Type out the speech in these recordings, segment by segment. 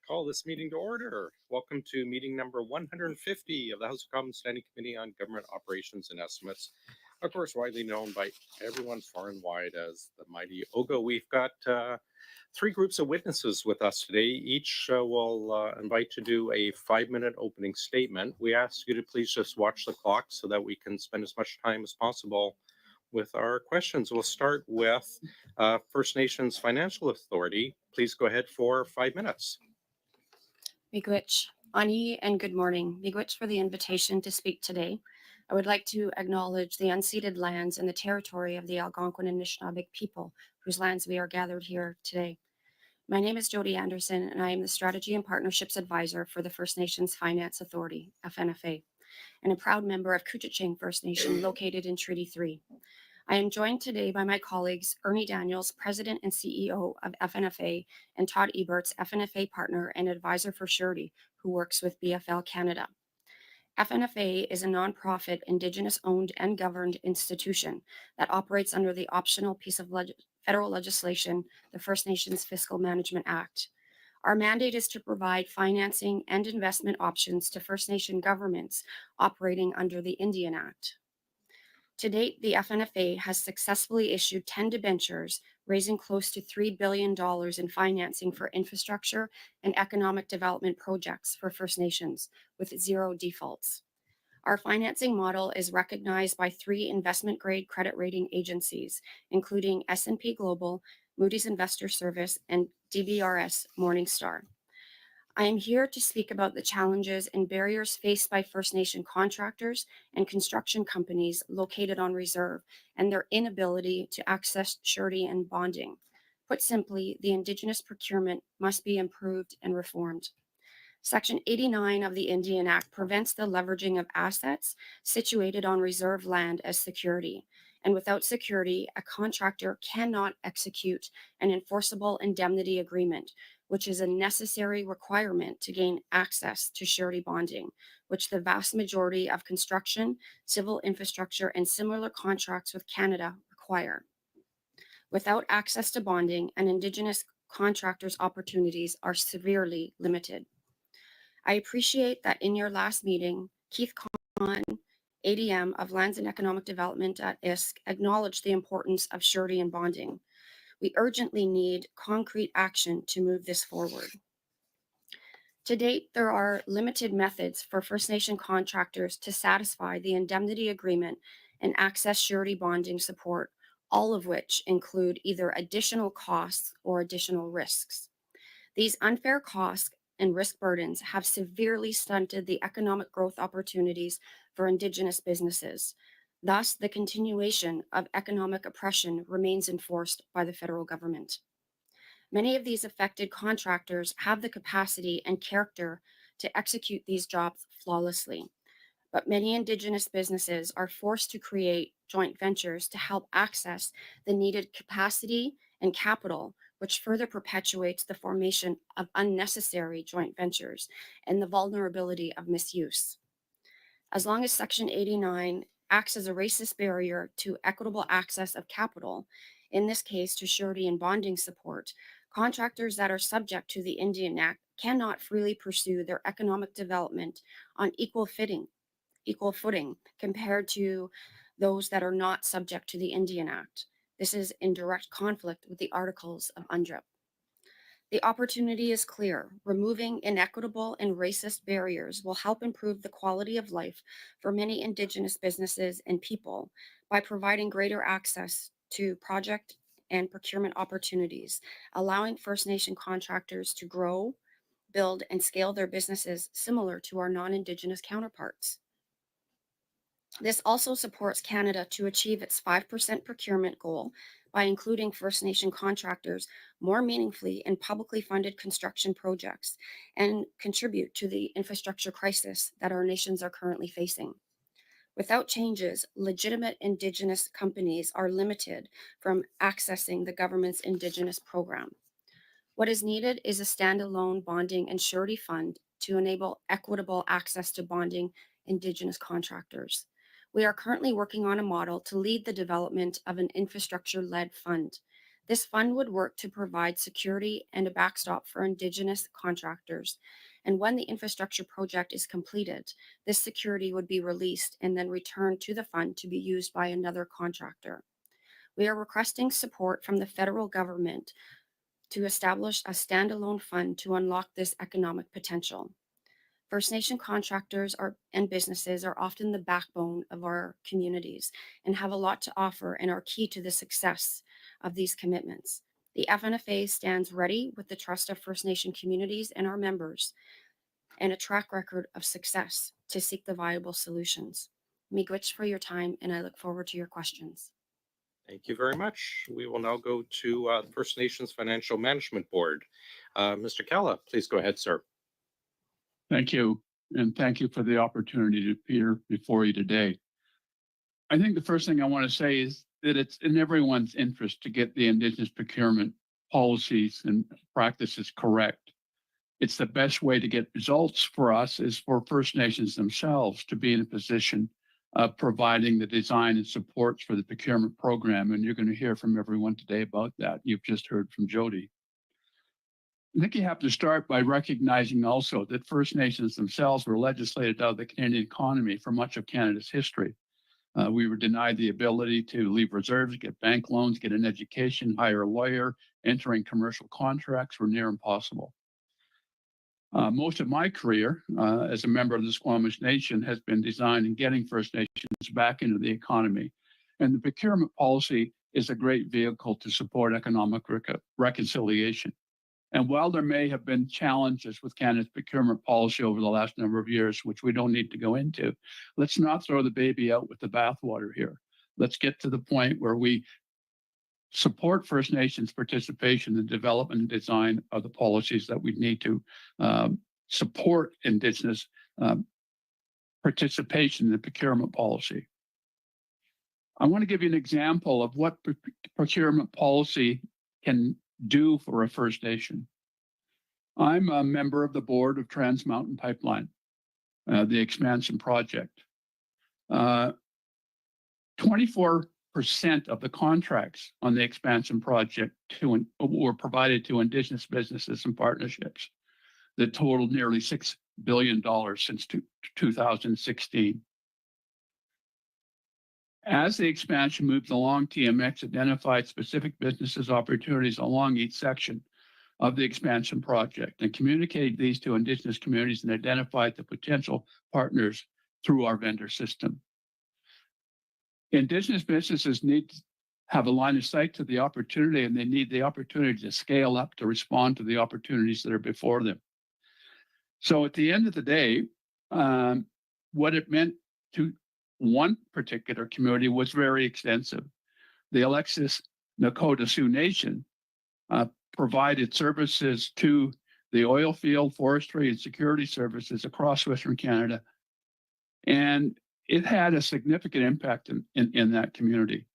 Call this meeting to order. Welcome to meeting number 150 of the House of Commons Standing Committee on Government Operations and Estimates. Of course, widely known by everyone far and wide as the mighty OGO. We've got three groups of witnesses with us today. Each will invite to do a 5-minute opening statement. We ask you to please just watch the clock so that we can spend as much time as possible with our questions. We'll start with First Nations Financial Authority. Please go ahead for 5 minutes. Miigwech, Ani, and good morning. Miigwech for the invitation to speak today. I would like to acknowledge the unceded lands and the territory of the Algonquin and Anishinaabe people, whose lands we are gathered here today. My name is Jody Anderson, and I am the Strategy and Partnerships Advisor for the First Nations Finance Authority, FNFA, and a proud member of Couchiching First Nation located in Treaty 3. I am joined today by my colleagues, Ernie Daniels, President and CEO of FNFA, and Todd Eberts, FNFA partner and advisor for surety, who works with BFL Canada. FNFA is a nonprofit, Indigenous-owned and governed institution that operates under the optional piece of federal legislation, the First Nations Fiscal Management Act. Our mandate is to provide financing and investment options to First Nation governments operating under the Indian Act. To date, the FNFA has successfully issued 10 debentures, raising close to $3 billion in financing for infrastructure and economic development projects for First Nations, with 0 defaults. Our financing model is recognized by 3 investment-grade credit rating agencies, including S&P Global, Moody's Investor Service, and DBRS Morningstar. I am here to speak about the challenges and barriers faced by First Nation contractors and construction companies located on reserve and their inability to access surety and bonding. Put simply, the Indigenous procurement must be improved and reformed. Section 89 of the Indian Act prevents the leveraging of assets situated on reserve land as security. And without security, a contractor cannot execute an enforceable indemnity agreement, which is a necessary requirement to gain access to surety bonding, which the vast majority of construction, civil infrastructure, and similar contracts with Canada require. Without access to bonding, an Indigenous contractor's opportunities are severely limited. I appreciate that in your last meeting, Keith Kahn, ADM of Lands and Economic Development at ISK, acknowledged the importance of surety and bonding. We urgently need concrete action to move this forward. To date, there are limited methods for First Nation contractors to satisfy the indemnity agreement and access surety bonding support, all of which include either additional costs or additional risks. These unfair costs and risk burdens have severely stunted the economic growth opportunities for Indigenous businesses. Thus, the continuation of economic oppression remains enforced by the federal government. Many of these affected contractors have the capacity and character to execute these jobs flawlessly, but many Indigenous businesses are forced to create joint ventures to help access the needed capacity and capital, which further perpetuates the formation of unnecessary joint ventures and the vulnerability of misuse. As long as Section 89 acts as a racist barrier to equitable access of capital, in this case to surety and bonding support, contractors that are subject to the Indian Act cannot freely pursue their economic development on equal footing compared to those that are not subject to the Indian Act. This is in direct conflict with the Articles of UNDRIP. The opportunity is clear. Removing inequitable and racist barriers will help improve the quality of life for many Indigenous businesses and people by providing greater access to project and procurement opportunities, allowing First Nation contractors to grow, build, and scale their businesses similar to our non-Indigenous counterparts. This also supports Canada to achieve its 5% procurement goal by including First Nation contractors more meaningfully in publicly funded construction projects and contribute to the infrastructure crisis that our nations are currently facing. Without changes, legitimate Indigenous companies are limited from accessing the government's Indigenous program. What is needed is a standalone bonding and surety fund to enable equitable access to bonding Indigenous contractors. We are currently working on a model to lead the development of an infrastructure-led fund. This fund would work to provide security and a backstop for Indigenous contractors. And when the infrastructure project is completed, this security would be released and then returned to the fund to be used by another contractor. We are requesting support from the federal government to establish a standalone fund to unlock this economic potential. First Nation contractors and businesses are often the backbone of our communities and have a lot to offer and are key to the success of these commitments. The FNFA stands ready with the trust of First Nation communities and our members and a track record of success to seek the viable solutions. Miigwech for your time, and I look forward to your questions. Thank you very much. We will now go to the First Nations Financial Management Board. Mr. Kalla, please go ahead, sir. Thank you, and thank you for the opportunity to appear before you today. I think the first thing I want to say is that it's in everyone's interest to get the Indigenous procurement policies and practices correct. It's the best way to get results for us is for First Nations themselves to be in a position of providing the design and supports for the procurement program, and you're going to hear from everyone today about that. You've just heard from Jody. I think you have to start by recognizing also that First Nations themselves were legislated out of the Canadian economy for much of Canada's history. We were denied the ability to leave reserves, get bank loans, get an education, hire a lawyer. Entering commercial contracts were near impossible. Most of my career as a member of the Squamish Nation has been designed in getting First Nations back into the economy. And the procurement policy is a great vehicle to support economic reconciliation. And while there may have been challenges with Canada's procurement policy over the last number of years, which we don't need to go into, let's not throw the baby out with the bathwater here. Let's get to the point where we support First Nations participation in the development and design of the policies that we need to support Indigenous participation in the procurement policy. I want to give you an example of what procurement policy can do for a First Nation. I'm a member of the board of Trans Mountain Pipeline, the expansion project. 24% of the contracts on the expansion project were provided to Indigenous businesses and partnerships that totaled nearly $6 billion since 2016. As the expansion moved along, TMX identified specific businesses opportunities along each section of the expansion project and communicated these to Indigenous communities and identified the potential partners through our vendor system. Indigenous businesses need to have a line of sight to the opportunity, and they need the opportunity to scale up to respond to the opportunities that are before them. So at the end of the day, what it meant to one particular community was very extensive. The Alexis Nakota Sioux Nation provided services to the oil field, forestry, and security services across Western Canada. And it had a significant impact in that community.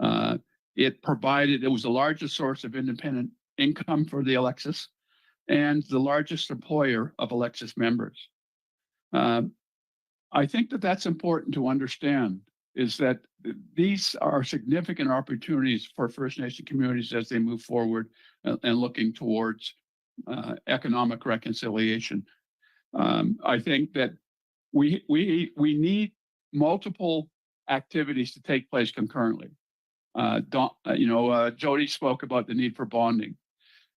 It was the largest source of independent income for the Alexis and the largest employer of Alexis members. I think that that's important to understand, is that these are significant opportunities for First Nation communities as they move forward and looking towards economic reconciliation. I think that we need multiple activities to take place concurrently. Jody spoke about the need for bonding.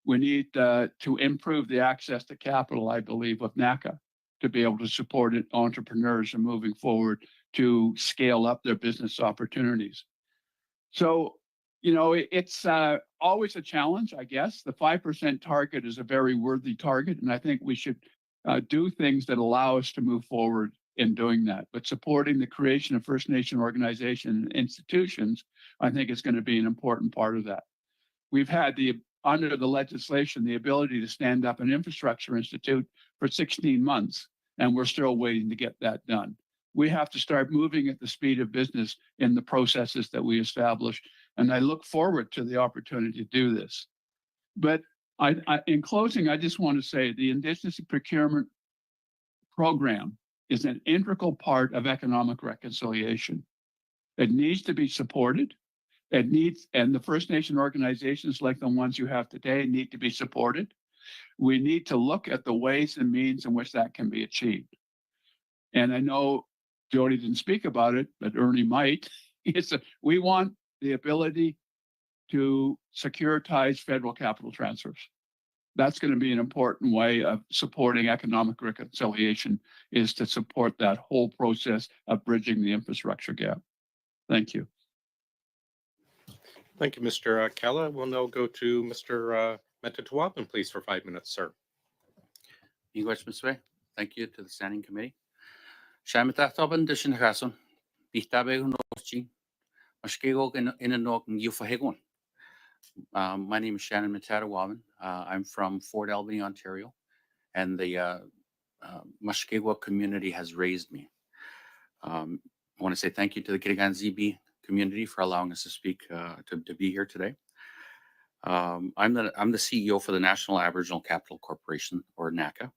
We need to improve the access to capital, I believe, with NACA to be able to support entrepreneurs and moving forward to scale up their business opportunities. So, it's always a challenge, I guess. The 5% target is a very worthy target, and I think we should do things that allow us to move forward in doing that. But supporting the creation of First Nation organizations and institutions, I think is going to be an important part of that. We've had under the legislation, the ability to stand up an infrastructure institute for 16 months, and we're still waiting to get that done. We have to start moving at the speed of business in the processes that we establish, and I look forward to the opportunity to do this. But in closing, I just want to say the Indigenous procurement program is an integral part of economic reconciliation. It needs to be supported. It needs, and the First Nation organizations like the ones you have today need to be supported. We need to look at the ways and means in which that can be achieved. And I know Jody didn't speak about it, but Ernie might. We want the ability to securitize federal capital transfers. That's going to be an important way of supporting economic reconciliation, is to support that whole process of bridging the infrastructure gap. Thank you. Thank you, Mr. Kella. We'll now go to Mr. Metatawaban, please, for 5 minutes, sir. English, Ms. Way. Thank you to the Standing Committee. Shamitataban Dishin Hason, Bitabe Nochi, Mashkego in a knock and Ufahegon. My name is Shannon Metatawaban. I'm from Fort Albany, Ontario, and the Mushkegwa community has raised me. I want to say thank you to the Kitigan ZB community for allowing us to speak, to be here today. I'm the CEO for the National Aboriginal Capital Corporation, or NACA.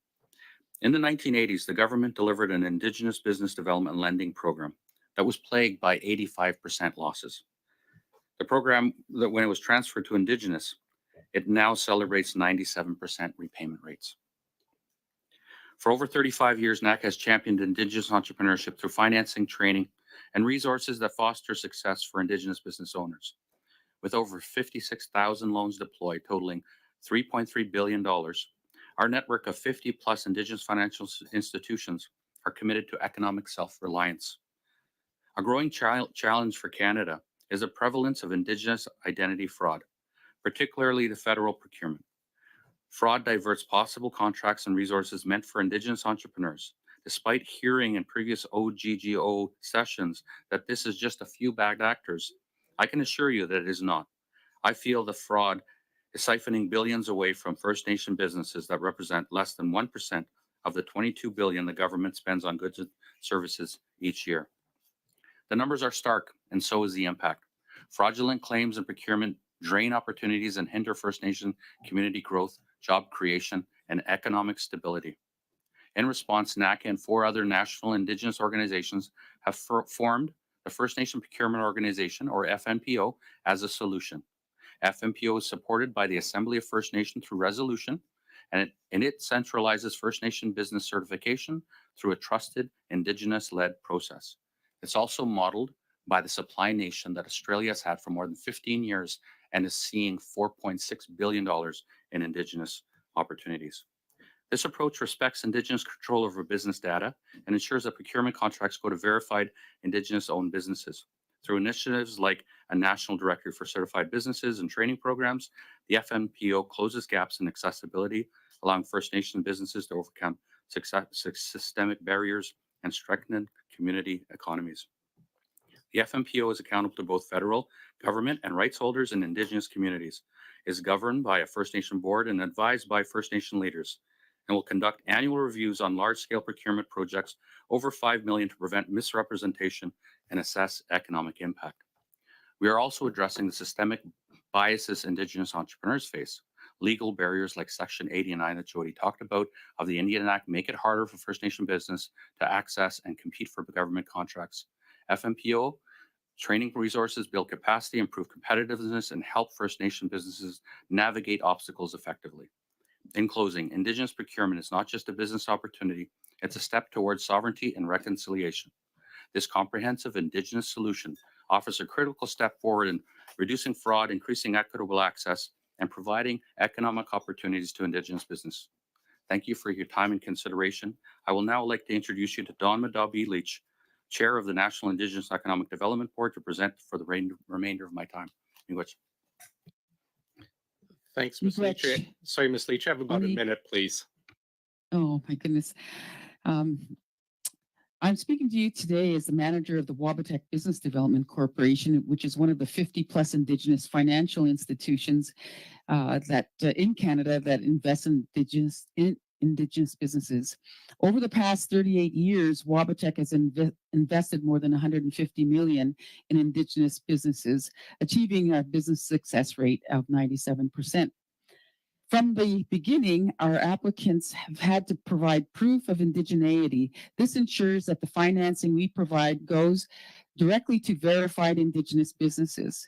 In the 1980s, the government delivered an Indigenous business development lending program that was plagued by 85% losses. The program, that when it was transferred to Indigenous, it now celebrates 97% repayment rates. For over 35 years, NACA has championed Indigenous entrepreneurship through financing, training, and resources that foster success for Indigenous business owners. With over 56,000 loans deployed, totaling $3.3 billion, our network of 50+ Indigenous financial institutions are committed to economic self-reliance. A growing challenge for Canada is the prevalence of Indigenous identity fraud, particularly the federal procurement. Fraud diverts possible contracts and resources meant for Indigenous entrepreneurs. Despite hearing in previous OGGO sessions that this is just a few bad actors, I can assure you that it is not. I feel the fraud is siphoning billions away from First Nation businesses that represent less than 1% of the $22 billion the government spends on goods and services each year. The numbers are stark, and so is the impact. Fraudulent claims and procurement drain opportunities and hinder First Nation community growth, job creation, and economic stability. In response, NACA and 4 other national Indigenous organizations have formed the First Nation Procurement Organization, or FNPO, as a solution. FNPO is supported by the Assembly of First Nation through resolution, and it centralizes First Nation business certification through a trusted Indigenous-led process. It's also modeled by the supply nation that Australia has had for more than 15 years and is seeing $4.6 billion in Indigenous opportunities. This approach respects Indigenous control over business data and ensures that procurement contracts go to verified Indigenous-owned businesses. Through initiatives like a national directory for certified businesses and training programs, the FNPO closes gaps in accessibility, allowing First Nation businesses to overcome systemic barriers and strengthen community economies. The FNPO is accountable to both federal government and rights holders in Indigenous communities, is governed by a First Nation board and advised by First Nation leaders, and will conduct annual reviews on large-scale procurement projects over $5 million to prevent misrepresentation and assess economic impact. We are also addressing the systemic biases Indigenous entrepreneurs face. Legal barriers like Section 89 that Jody talked about of the Indian Act make it harder for First Nation business to access and compete for government contracts. FNPO training resources build capacity, improve competitiveness, and help First Nation businesses navigate obstacles effectively. In closing, Indigenous procurement is not just a business opportunity, it's a step towards sovereignty and reconciliation. This comprehensive Indigenous solution offers a critical step forward in reducing fraud, increasing equitable access, and providing economic opportunities to Indigenous business. Thank you for your time and consideration. I will now like to introduce you to Don Madabi-Leach, Chair of the National Indigenous Economic Development Board, to present for the remainder of my time. English. Thanks, Ms. Leach. Sorry, Ms. Leach, I have about a minute, please. Oh, my goodness. I'm speaking to you today as the manager of the Wabatek Business Development Corporation, which is one of the 50+ Indigenous financial institutions that in Canada that invest in Indigenous businesses. Over the past 38 years, Wabatek has invested more than $150 million in Indigenous businesses, achieving a business success rate of 97%. From the beginning, our applicants have had to provide proof of indigeneity. This ensures that the financing we provide goes directly to verified Indigenous businesses.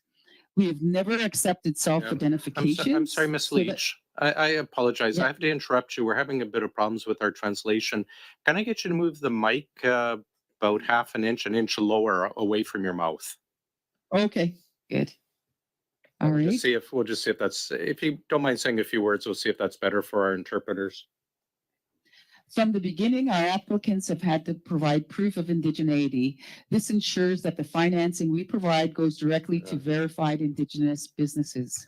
We have never accepted self-identification. I'm sorry, Miss Leach. I apologize. Yeah. I have to interrupt you. We're having a bit of problems with our translation. Can I get you to move the mic about half an inch lower away from your mouth? Okay, good. All We'll right. just see if that's, if you don't mind saying a few words, we'll see if that's better for our interpreters. From the beginning, our applicants have had to provide proof of indigeneity. This ensures that the financing we provide goes directly to verified Indigenous businesses.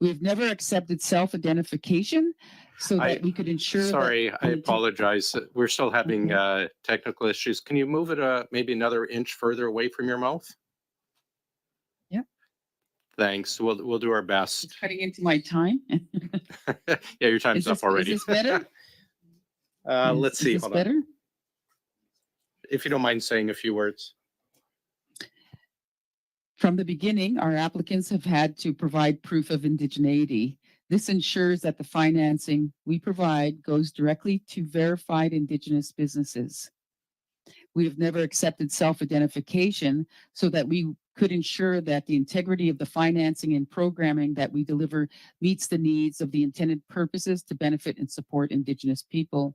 We have never accepted self-identification so that we could ensure Sorry, that. I apologize. We're still having technical issues. Can you move it maybe another inch further away from your mouth? Yeah. Thanks. We'll do our best. It's cutting into my time. Yeah, your time's up already. Is this better? Let's see. Is this Hold on. better? If you don't mind saying a few words. From the beginning, our applicants have had to provide proof of indigeneity. This ensures that the financing we provide goes directly to verified Indigenous businesses. We have never accepted self-identification so that we could ensure that the integrity of the financing and programming that we deliver meets the needs of the intended purposes to benefit and support Indigenous people.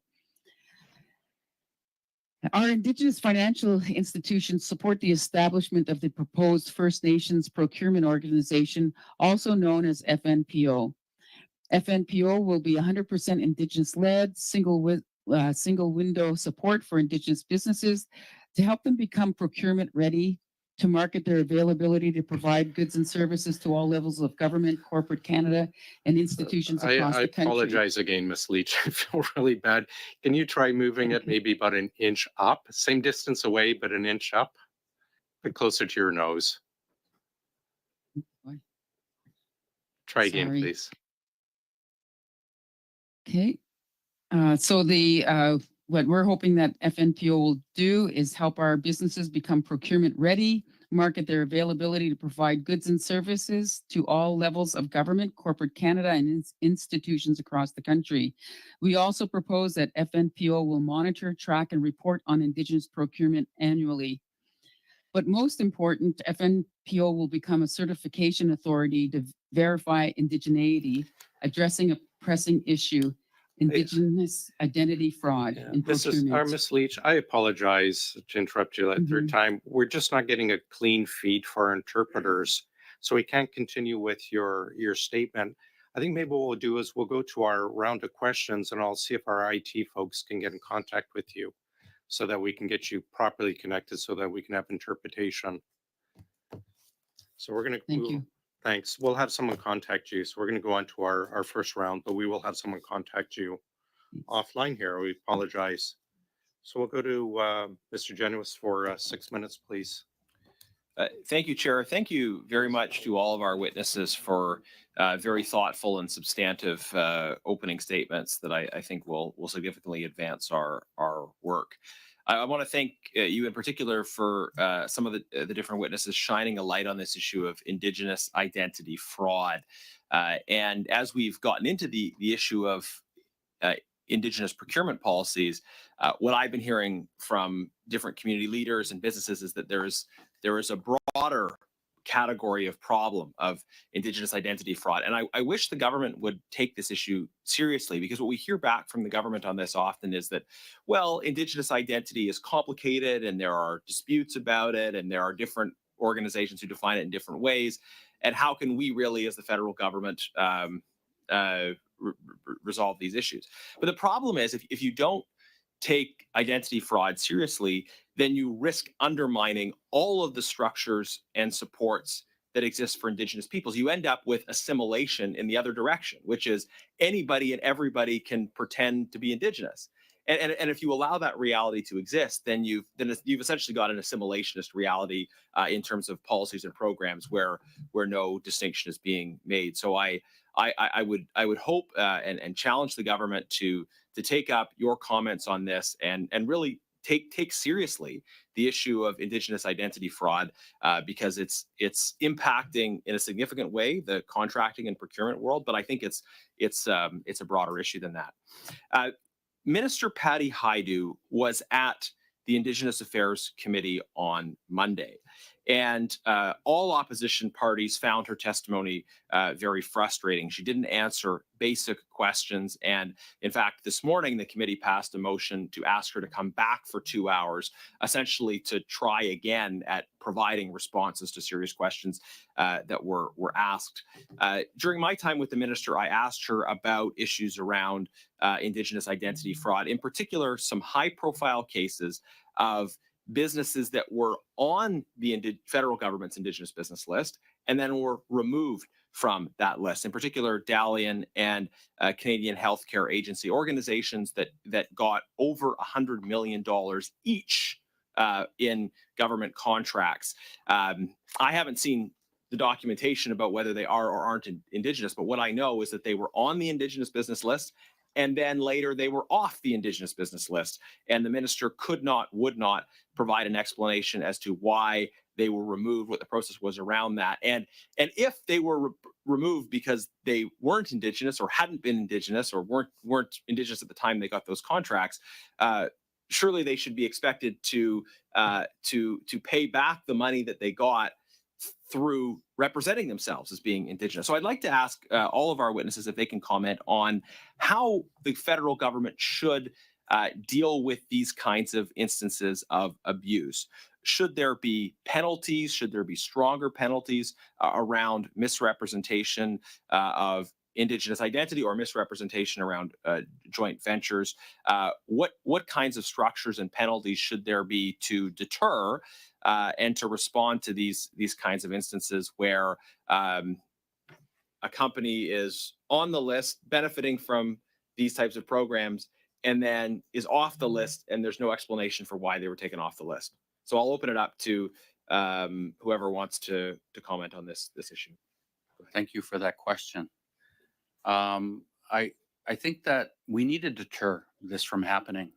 Our Indigenous financial institutions support the establishment of the proposed First Nations Procurement Organization, also known as FNPO. FNPO will be 100% Indigenous-led, single window support for Indigenous businesses to help them become procurement ready, to market their availability to provide goods and services to all levels of government, corporate Canada, and institutions across the country. I apologize again, Miss Leach. I feel really bad. Can you try moving it maybe about an inch up? Same distance away, but an inch up? A bit closer to your nose. Try again, Sorry. please. Okay. So what we're hoping that FNPO will do is help our businesses become procurement ready, market their availability to provide goods and services to all levels of government, corporate Canada, and institutions across the country. We also propose that FNPO will monitor, track, and report on Indigenous procurement annually. But most important, FNPO will become a certification authority to verify indigeneity, addressing a pressing issue: Indigenous identity fraud in This is procurement. Miss Leach. I apologize to interrupt you that third time. We're just not getting a clean feed for our interpreters, so we can't continue with your statement. I think maybe what we'll do is we'll go to our round of questions, and I'll see if our IT folks can get in contact with you so that we can get you properly connected so that we can have interpretation. So we're going to Thank you. Thanks. We'll have someone contact you. So we're going to go on to our first round, but we will have someone contact you offline here. We apologize. So we'll go to Mr. Genuis for 6 minutes, please. Thank you, Chair. Thank you very much to all of our witnesses for very thoughtful and substantive opening statements that I think will significantly advance our work. I want to thank you in particular for some of the different witnesses shining a light on this issue of Indigenous identity fraud. And as we've gotten into the issue of Indigenous procurement policies, what I've been hearing from different community leaders and businesses is that there is a broader category of problem of Indigenous identity fraud. And I wish the government would take this issue seriously, because what we hear back from the government on this often is that, well, Indigenous identity is complicated and there are disputes about it and there are different organizations who define it in different ways. And how can we really, as the federal government, resolve these issues? But the problem is, if you don't take identity fraud seriously, then you risk undermining all of the structures and supports that exist for Indigenous peoples. You end up with assimilation in the other direction, which is anybody and everybody can pretend to be Indigenous. And if you allow that reality to exist, then you've essentially got an assimilationist reality in terms of policies and programs where no distinction is being made. So I would hope and challenge the government to take up your comments on this and really take seriously the issue of Indigenous identity fraud, because it's impacting in a significant way the contracting and procurement world. But I think it's a broader issue than that. Minister Patty Hajdu was at the Indigenous Affairs Committee on Monday, And all opposition parties found her testimony very frustrating. She didn't answer basic questions. And in fact, this morning, the committee passed a motion to ask her to come back for 2 hours, essentially to try again at providing responses to serious questions that were asked. During my time with the minister, I asked her about issues around Indigenous identity fraud, in particular, some high-profile cases of businesses that were on the federal government's Indigenous business list and then were removed from that list. In particular, Dalian and Canadian Healthcare Agency, organizations that got over $100 million each in government contracts. I haven't seen the documentation about whether they are or aren't Indigenous, but what I know is that they were on the Indigenous business list, and then later they were off the Indigenous business list. And the minister would not provide an explanation as to why they were removed, what the process was around that. And if they were removed because they weren't Indigenous or hadn't been Indigenous or weren't Indigenous at the time they got those contracts, surely they should be expected to pay back the money that they got through representing themselves as being Indigenous. So I'd like to ask all of our witnesses if they can comment on how the federal government should deal with these kinds of instances of abuse. Should there be penalties? Should there be stronger penalties around misrepresentation of Indigenous identity or misrepresentation around joint ventures? What kinds of structures and penalties should there be to deter and to respond to these kinds of instances where a company is on the list benefiting from these types of programs and then is off the list and there's no explanation for why they were taken off the list? So I'll open it up to whoever wants to comment on this issue. Thank you for that question. I think that we need to deter this from happening.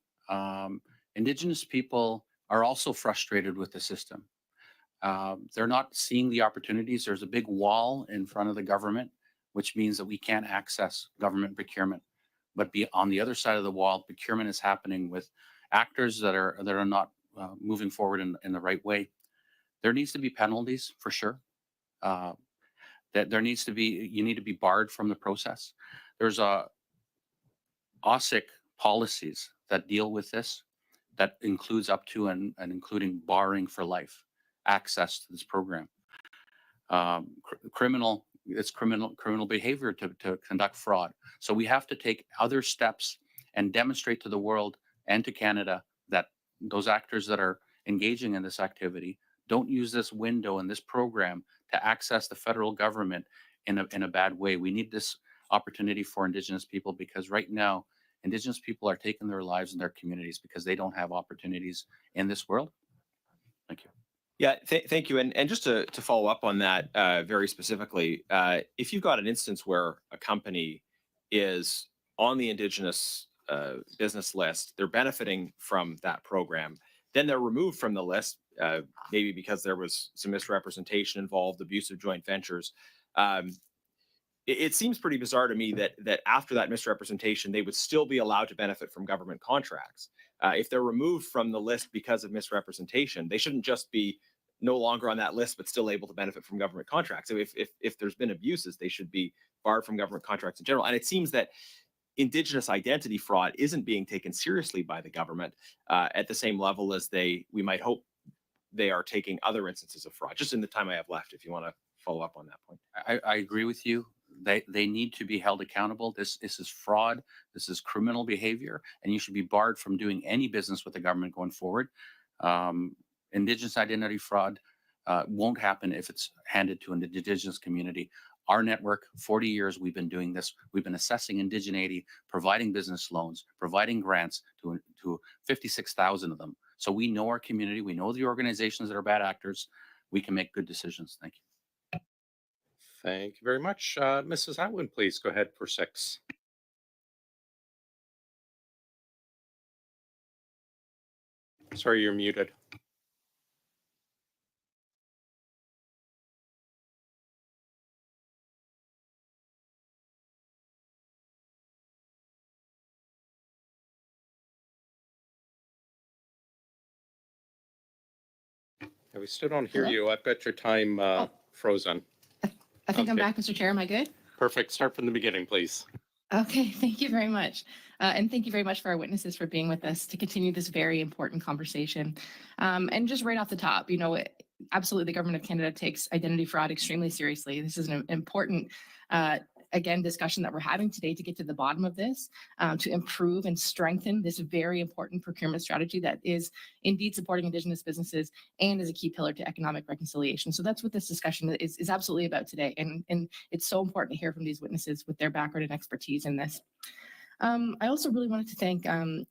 Indigenous people are also frustrated with the system. They're not seeing the opportunities. There's a big wall in front of the government, which means that we can't access government procurement. But on the other side of the wall, procurement is happening with actors that are not moving forward in the right way. There needs to be penalties for sure. That you need to be barred from the process. There's OSIC policies that deal with this, that includes up to and including barring for life access to this program. Criminal behavior to conduct fraud. So we have to take other steps and demonstrate to the world and to Canada that those actors that are engaging in this activity don't use this window and this program to access the federal government in a bad way. We need this opportunity for Indigenous people, because right now Indigenous people are taking their lives in their communities because they don't have opportunities in this world. Thank you. Yeah, thank you. And just to follow up on that very specifically, if you've got an instance where a company is on the Indigenous business list, they're benefiting from that program, then they're removed from the list, maybe because there was some misrepresentation involved, abuse of joint ventures. It seems pretty bizarre to me that after that misrepresentation, they would still be allowed to benefit from government contracts. If they're removed from the list because of misrepresentation, they shouldn't just be no longer on that list, but still able to benefit from government contracts. So if there's been abuses, they should be barred from government contracts in general. And it seems that Indigenous identity fraud isn't being taken seriously by the government at the same level as we might hope they are taking other instances of fraud. Just in the time I have left, if you want to follow up on that point. I agree with you. They need to be held accountable. This is fraud. This is criminal behavior, and you should be barred from doing any business with the government going forward. Indigenous identity fraud won't happen if it's handed to an Indigenous community. Our network, 40 years, we've been doing this. We've been assessing indigeneity, providing business loans, providing grants to 56,000 of them. So we know our community. We know the organizations that are bad actors. We can make good decisions. Thank you. Thank you very much. Mrs. Atwood, please go ahead for 6. Sorry, you're muted. We still don't hear Hello? you. I've got your time Oh. frozen. I think I'm Okay. back, Mr. Chair. Am I good? Perfect. Start from the beginning, please. Okay, thank you very much. And thank you very much for our witnesses for being with us to continue this very important conversation. And just right off the top, absolutely, the Government of Canada takes identity fraud extremely seriously. This is an important, again, discussion that we're having today to get to the bottom of this, to improve and strengthen this very important procurement strategy that is indeed supporting Indigenous businesses and is a key pillar to economic reconciliation. So that's what this discussion is absolutely about today. And it's so important to hear from these witnesses with their background and expertise in this. I also really wanted to thank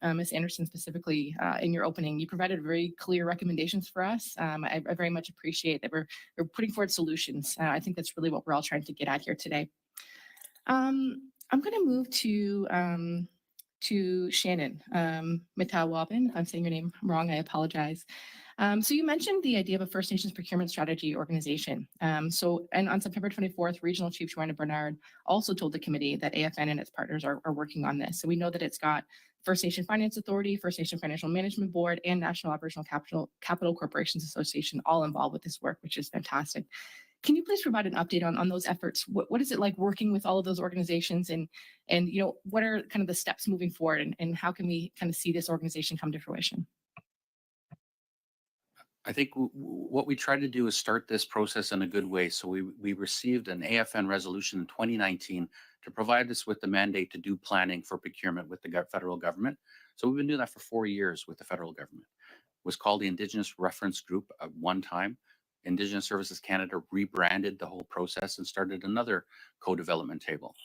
Ms. Anderson specifically in your opening. You provided very clear recommendations for us. I very much appreciate that we're putting forward solutions. I think that's really what we're all trying to get at here today. I'm going to move to Shannon Mitawabin. I'm saying your name wrong. I apologize. So you mentioned the idea of a First Nations procurement strategy organization. And on September 24th, Regional Chief Joanna Bernard also told the committee that AFN and its partners are working on this. So we know that it's got First Nation Finance Authority, First Nation Financial Management Board, and National Aboriginal Capital Corporations Association all involved with this work, which is fantastic. Can you please provide an update on those efforts? What is it like working with all of those organizations, and what are kind of the steps moving forward, and how can we kind of see this organization come to fruition? I think what we try to do is start this process in a good way. So we received an AFN resolution in 2019 to provide us with the mandate to do planning for procurement with the federal government. So we've been doing that for 4 years with the federal government. It was called the Indigenous Reference Group at one time. Indigenous Services Canada rebranded the whole process and started another co-development table.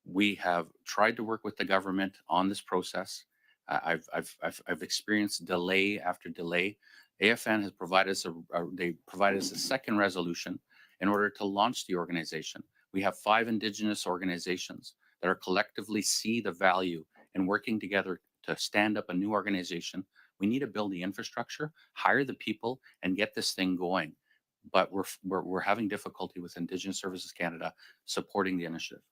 We have tried to work with the government on this process. I've experienced delay after delay. AFN has provided us a second resolution in order to launch the organization. We have 5 Indigenous organizations that are collectively see the value in working together to stand up a new organization. We need to build the infrastructure, hire the people, and get this thing going. But we're having difficulty with Indigenous Services Canada supporting the initiative.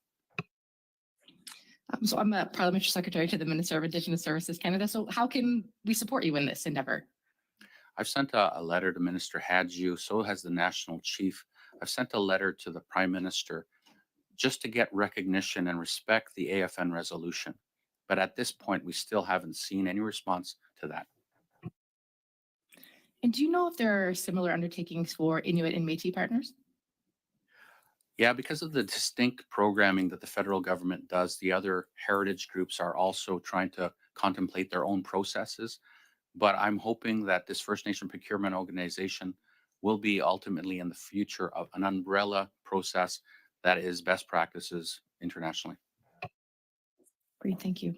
So I'm a Parliamentary Secretary to the Minister of Indigenous Services Canada. So how can we support you in this endeavor? I've sent a letter to Minister Hadjiu, so has the National Chief. I've sent a letter to the Prime Minister just to get recognition and respect the AFN resolution. But at this point, we still haven't seen any response to that. And do you know if there are similar undertakings for Inuit and Métis partners? Yeah, because of the distinct programming that the federal government does, the other heritage groups are also trying to contemplate their own processes. But I'm hoping that this First Nation procurement organization will be ultimately in the future of an umbrella process that is best practices internationally. Great, thank you.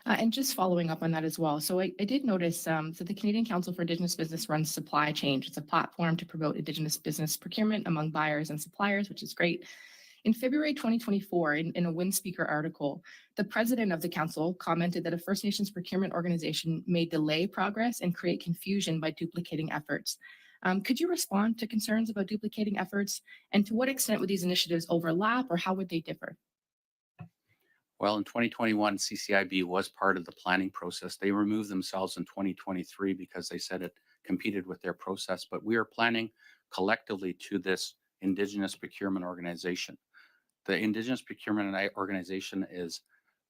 And just following up on that as well. So I did notice that the Canadian Council for Indigenous Business runs Supply Change. It's a platform to promote Indigenous business procurement among buyers and suppliers, which is great. In February 2024, in a Win Speaker article, the president of the council commented that a First Nations procurement organization may delay progress and create confusion by duplicating efforts. Could you respond to concerns about duplicating efforts, and to what extent would these initiatives overlap, or how would they differ? Well, in 2021, CCIB was part of the planning process. They removed themselves in 2023 because they said it competed with their process. But we are planning collectively to this Indigenous procurement organization. The Indigenous procurement organization is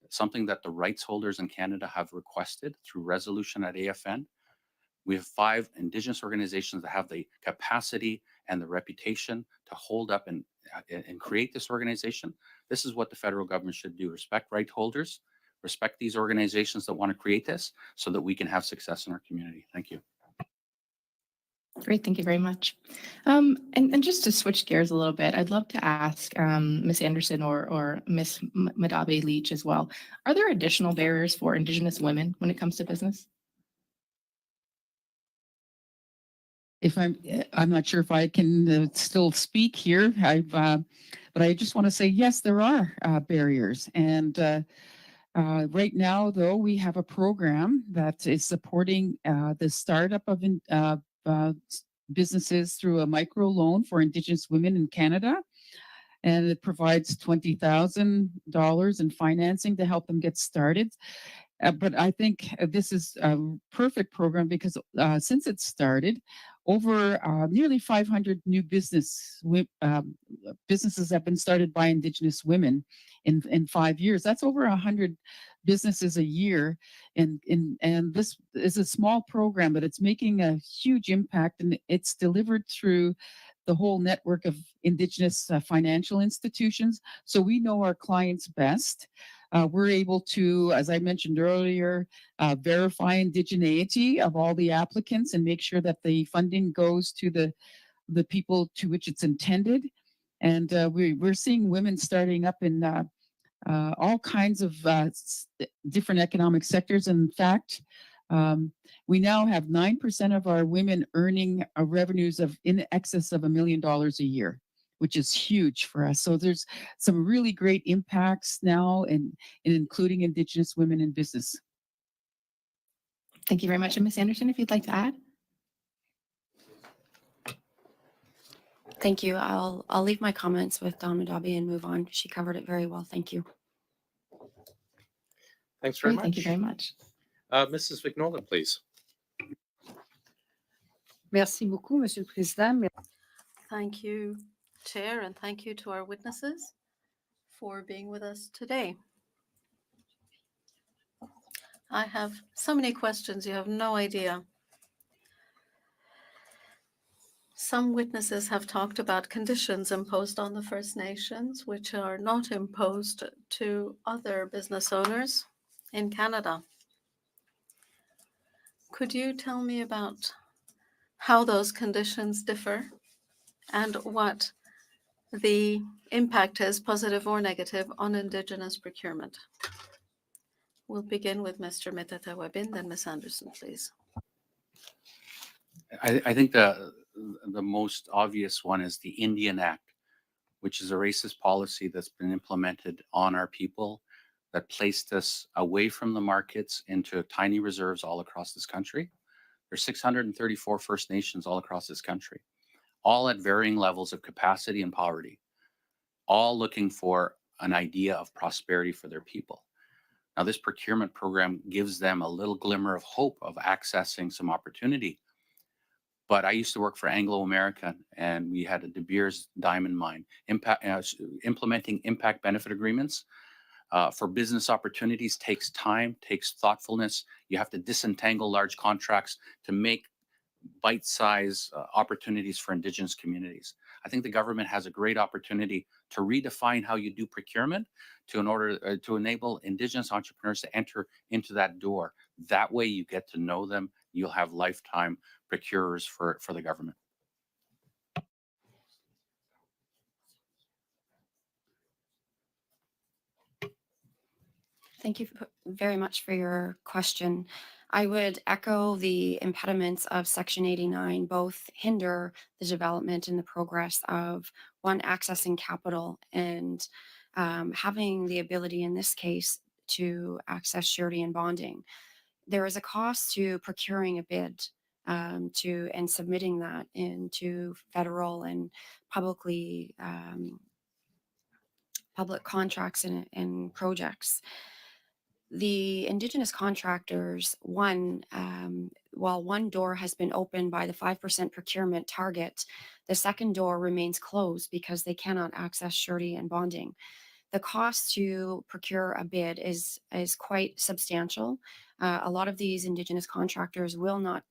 something that the rights holders in Canada have requested through resolution at AFN. We have 5 Indigenous organizations that have the capacity and the reputation to hold up and create this organization. This is what the federal government should do. Respect right holders, respect these organizations that want to create this so that we can have success in our community. Thank you. Great, thank you very much. And just to switch gears a little bit, I'd love to ask Ms. Anderson or Ms. Madabe Leach as well. Are there additional barriers for Indigenous women when it comes to business? If I'm not sure if I can still speak here, but I just want to say, yes, there are barriers. And right now, though, we have a program that is supporting the startup of businesses through a micro loan for Indigenous women in Canada. And it provides $20,000 in financing to help them get started. But I think this is a perfect program because since it started, over nearly 500 new businesses have been started by Indigenous women in 5 years. That's over 100 businesses a year. And this is a small program, but it's making a huge impact, and it's delivered through the whole network of Indigenous financial institutions. So we know our clients best. We're able to, as I mentioned earlier, verify indigeneity of all the applicants and make sure that the funding goes to the people to which it's intended. And we're seeing women starting up in all kinds of different economic sectors. In fact, we now have 9% of our women earning revenues of in excess of $1 million a year, which is huge for us. So there's some really great impacts now in including Indigenous women in business. Thank you very much. And Ms. Anderson, if you'd like to add. Thank you. I'll leave my comments with Dawn Madabi and move on. She covered it very well. Thank you. Thanks very Great, much. thank you very much. Mrs. Vignola, please. Merci beaucoup, Monsieur le Président. Thank you, Chair, and thank you to our witnesses for being with us today. I have so many questions, you have no idea. Some witnesses have talked about conditions imposed on the First Nations, which are not imposed to other business owners in Canada. Could you tell me about how those conditions differ and what the impact is, positive or negative, on Indigenous procurement? We'll begin with Mr. Metatawabin, then Ms. Anderson, please. I think the most obvious one is the Indian Act, which is a racist policy that's been implemented on our people that placed us away from the markets into tiny reserves all across this country. There's 634 First Nations all across this country, all at varying levels of capacity and poverty, all looking for an idea of prosperity for their people. Now, this procurement program gives them a little glimmer of hope of accessing some opportunity. But I used to work for Anglo American, and we had a De Beers diamond mine. Implementing impact benefit agreements for business opportunities takes time, takes thoughtfulness. You have to disentangle large contracts to make bite-sized opportunities for Indigenous communities. I think the government has a great opportunity to redefine how you do procurement to enable Indigenous entrepreneurs to enter into that door. That way you get to know them. You'll have lifetime procurers for the government. Thank you very much for your question. I would echo the impediments of Section 89, both hinder the development and the progress of one, accessing capital, and having the ability in this case to access surety and bonding. There is a cost to procuring a bid and submitting that into federal and public contracts and projects. The Indigenous contractors, while one door has been opened by the 5% procurement target, the second door remains closed because they cannot access surety and bonding. The cost to procure a bid is quite substantial. A lot of these Indigenous contractors will not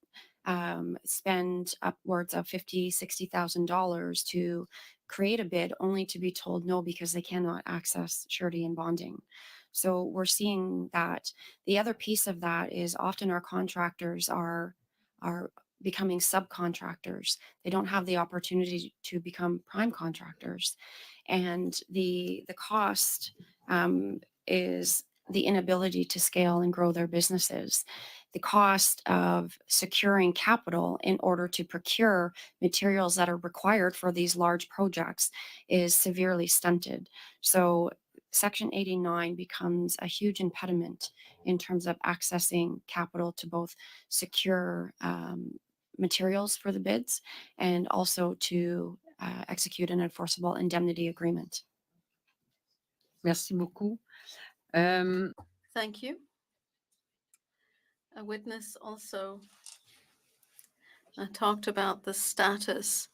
spend upwards of $50,000, $60,000 to create a bid, only to be told no because they cannot access surety and bonding. So we're seeing that. The other piece of that is often our contractors are becoming subcontractors. They don't have the opportunity to become prime contractors. And the cost is the inability to scale and grow their businesses. The cost of securing capital in order to procure materials that are required for these large projects is severely stunted. So Section 89 becomes a huge impediment in terms of accessing capital to both secure materials for the bids and also to execute an enforceable indemnity agreement. Merci beaucoup. Thank you. A witness also talked about the status,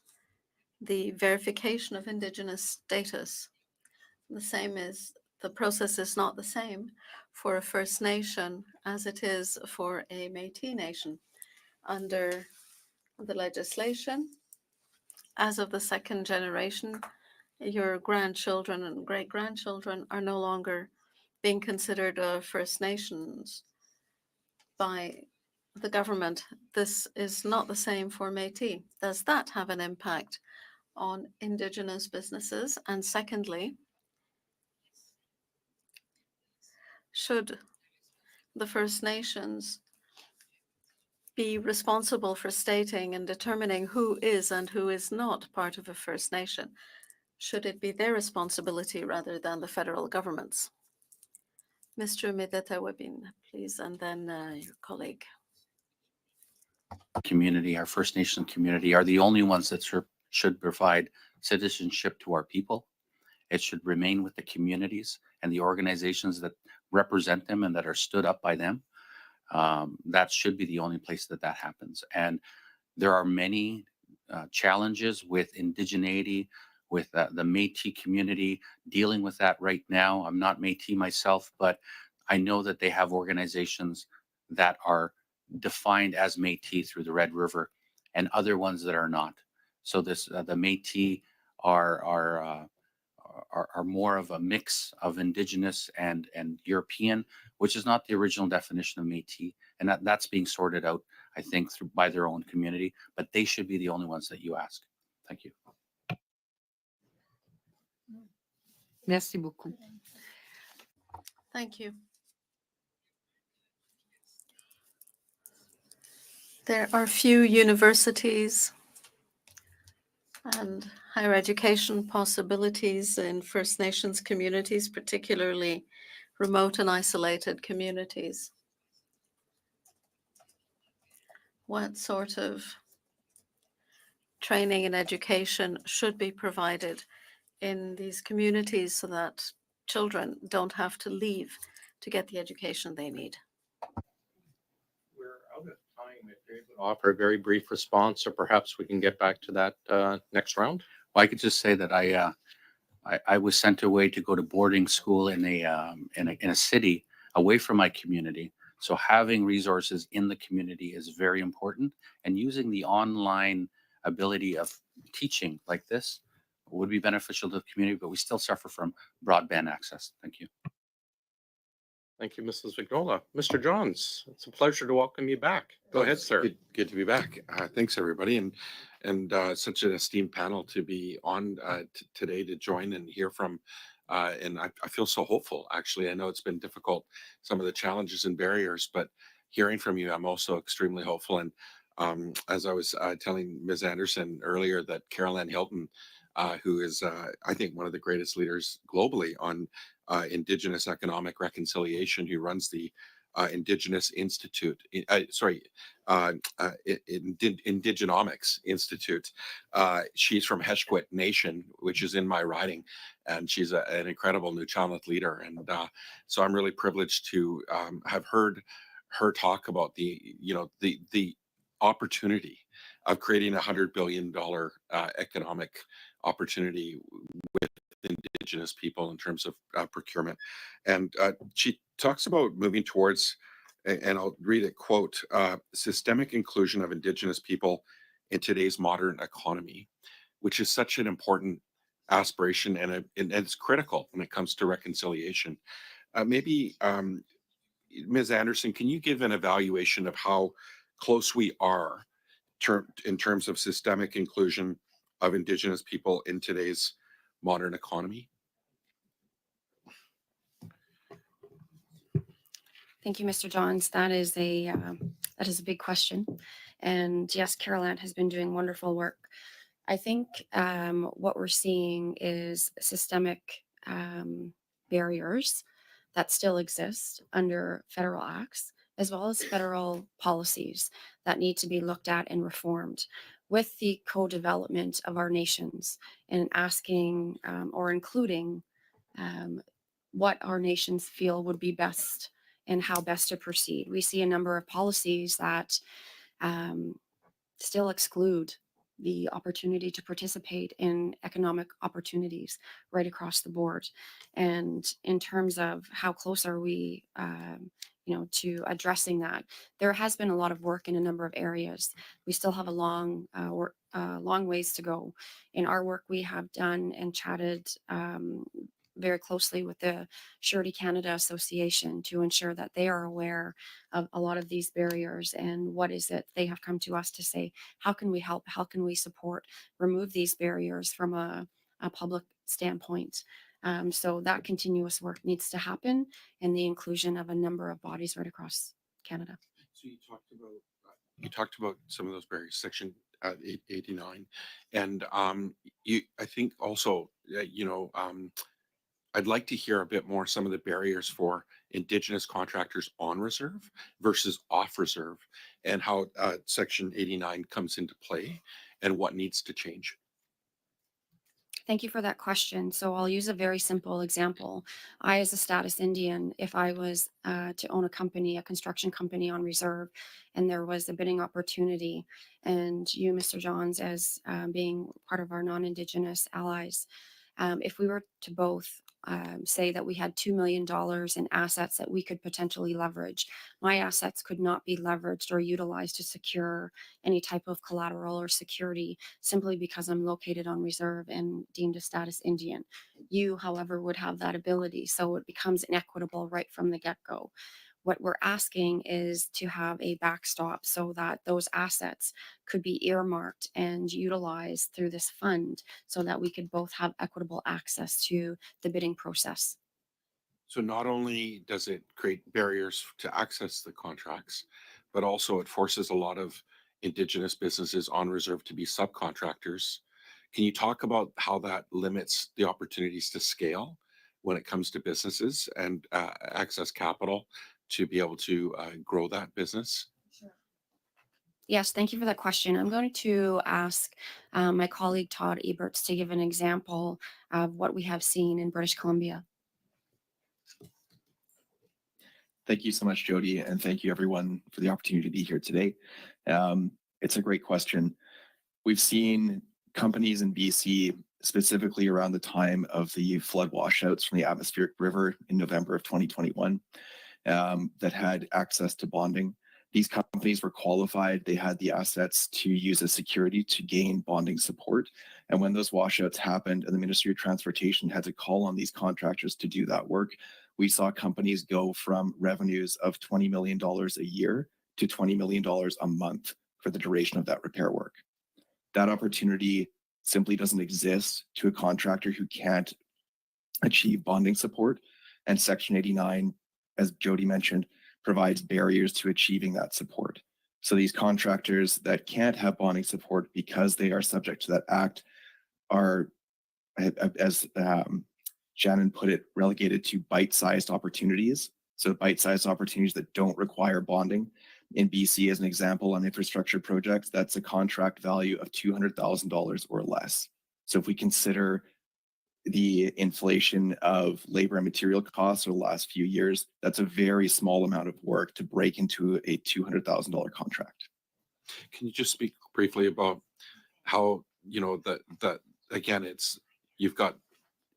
the verification of Indigenous status. The same is, the process is not the same for a First Nation as it is for a Métis Nation. Under the legislation, as of the second generation, your grandchildren and great-grandchildren are no longer being considered First Nations by the government. This is not the same for Métis. Does that have an impact on Indigenous businesses? And secondly, should the First Nations be responsible for stating and determining who is and who is not part of a First Nation? Should it be their responsibility rather than the federal government's? Mr. Medeta-Webin, please, and then your colleague. Community, our First Nation community, are the only ones that should provide citizenship to our people. It should remain with the communities and the organizations that represent them and that are stood up by them. That should be the only place that that happens. And there are many challenges with indigeneity, with the Métis community, dealing with that right now. I'm not Métis myself, but I know that they have organizations that are defined as Métis through the Red River and other ones that are not. So this the Métis are more of a mix of Indigenous and European, which is not the original definition of Métis, and that's being sorted out, I think, by their own community. But they should be the only ones that you ask. Thank you. Merci beaucoup. Thank you. There are few universities and higher education possibilities in First Nations communities, particularly remote and isolated communities. What sort of training and education should be provided in these communities so that children don't have to leave to get the education they need? We're out of time. If you're able to offer a very brief response, or perhaps we can get back to that next round. Well, I could just say that I was sent away to go to boarding school in a city away from my community. So having resources in the community is very important, and using the online ability of teaching like this would be beneficial to the community, but we still suffer from broadband access. Thank you. Thank you, Mrs. Vignola. Mr. Johns, it's a pleasure to welcome you back. Go ahead, sir. Good to be back. Thanks, everybody, and such an esteemed panel to be on today to join and hear from. And I feel so hopeful. Actually, I know it's been difficult, some of the challenges and barriers, but hearing from you, I'm also extremely hopeful. And as I was telling Ms. Anderson earlier, that Carol Ann Hilton, who is, I think, one of the greatest leaders globally on Indigenous economic reconciliation, who runs the Indigenous Institute, Indigenomics Institute. She's from Heshquit Nation, which is in my riding, and she's an incredible Nuu-chah-nulth leader. And so I'm really privileged to have heard her talk about the opportunity of creating $100 billion economic opportunity with Indigenous people in terms of procurement. And she talks about moving towards, and I'll read a quote, systemic inclusion of Indigenous people in today's modern economy, which is such an important aspiration, and it's critical when it comes to reconciliation. Maybe Ms. Anderson, can you give an evaluation of how close we are in terms of systemic inclusion of Indigenous people in today's modern economy? Thank you, Mr. Johns. That is a big question, and yes, Carol Ann has been doing wonderful work. I think what we're seeing is systemic barriers that still exist under federal acts, as well as federal policies that need to be looked at and reformed with the co-development of our nations, and asking or including what our nations feel would be best and how best to proceed. We see a number of policies that still exclude the opportunity to participate in economic opportunities right across the board. And in terms of how close are we, to addressing that, there has been a lot of work in a number of areas. We still have a long ways to go. In our work, we have done and chatted very closely with the Surety Canada Association to ensure that they are aware of a lot of these barriers and what is it they have come to us to say, how can we help, how can we support, remove these barriers from a public standpoint. So that continuous work needs to happen, and the inclusion of a number of bodies right across Canada. So you talked about some of those barriers, Section 89, and I think also I'd like to hear a bit more some of the barriers for Indigenous contractors on reserve versus off reserve, and how Section 89 comes into play and what needs to change. Thank you for that question. So I'll use a very simple example. I, as a status Indian, if I was to own a company, a construction company on reserve, and there was a bidding opportunity, and you, Mr. Johns, as being part of our non-Indigenous allies, if we were to both say that we had $2 million in assets that we could potentially leverage, my assets could not be leveraged or utilized to secure any type of collateral or security simply because I'm located on reserve and deemed a status Indian. You, however, would have that ability. So it becomes inequitable right from the get-go. What we're asking is to have a backstop so that those assets could be earmarked and utilized through this fund so that we could both have equitable access to the bidding process. So not only does it create barriers to access the contracts, but also it forces a lot of Indigenous businesses on reserve to be subcontractors. Can you talk about how that limits the opportunities to scale when it comes to businesses and access capital to be able to grow that business? Yes, thank you for that question. I'm going to ask my colleague Todd Eberts to give an example of what we have seen in British Columbia. Thank you so much, Jody, and thank you everyone for the opportunity to be here today. It's a great question. We've seen companies in BC, specifically around the time of the flood washouts from the atmospheric river in November of 2021, that had access to bonding. These companies were qualified. They had the assets to use as security to gain bonding support. And when those washouts happened and the Ministry of Transportation had to call on these contractors to do that work, we saw companies go from revenues of $20 million a year to $20 million a month for the duration of that repair work. That opportunity simply doesn't exist to a contractor who can't achieve bonding support. And Section 89, as Jody mentioned, provides barriers to achieving that support. So these contractors that can't have bonding support because they are subject to that act are, as Shannon put it, relegated to bite-sized opportunities. So bite-sized opportunities that don't require bonding. In BC, as an example, on infrastructure projects, that's a contract value of $200,000 or less. So if we consider the inflation of labor and material costs over the last few years, that's a very small amount of work to break into a $200,000 contract. Can you just speak briefly about how, that again, you've got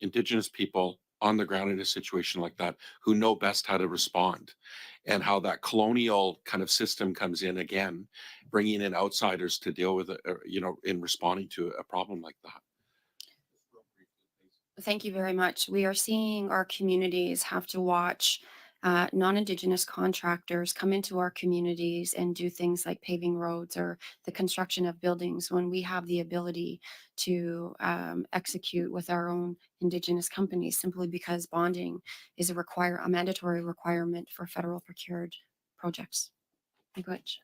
Indigenous people on the ground in a situation like that who know best how to respond, and how that colonial kind of system comes in again, bringing in outsiders to deal with it, in responding to a problem like that. Thank you very much. We are seeing our communities have to watch non-Indigenous contractors come into our communities and do things like paving roads or the construction of buildings when we have the ability to execute with our own Indigenous companies, simply because bonding is a mandatory requirement for federal procured projects. Thank you much.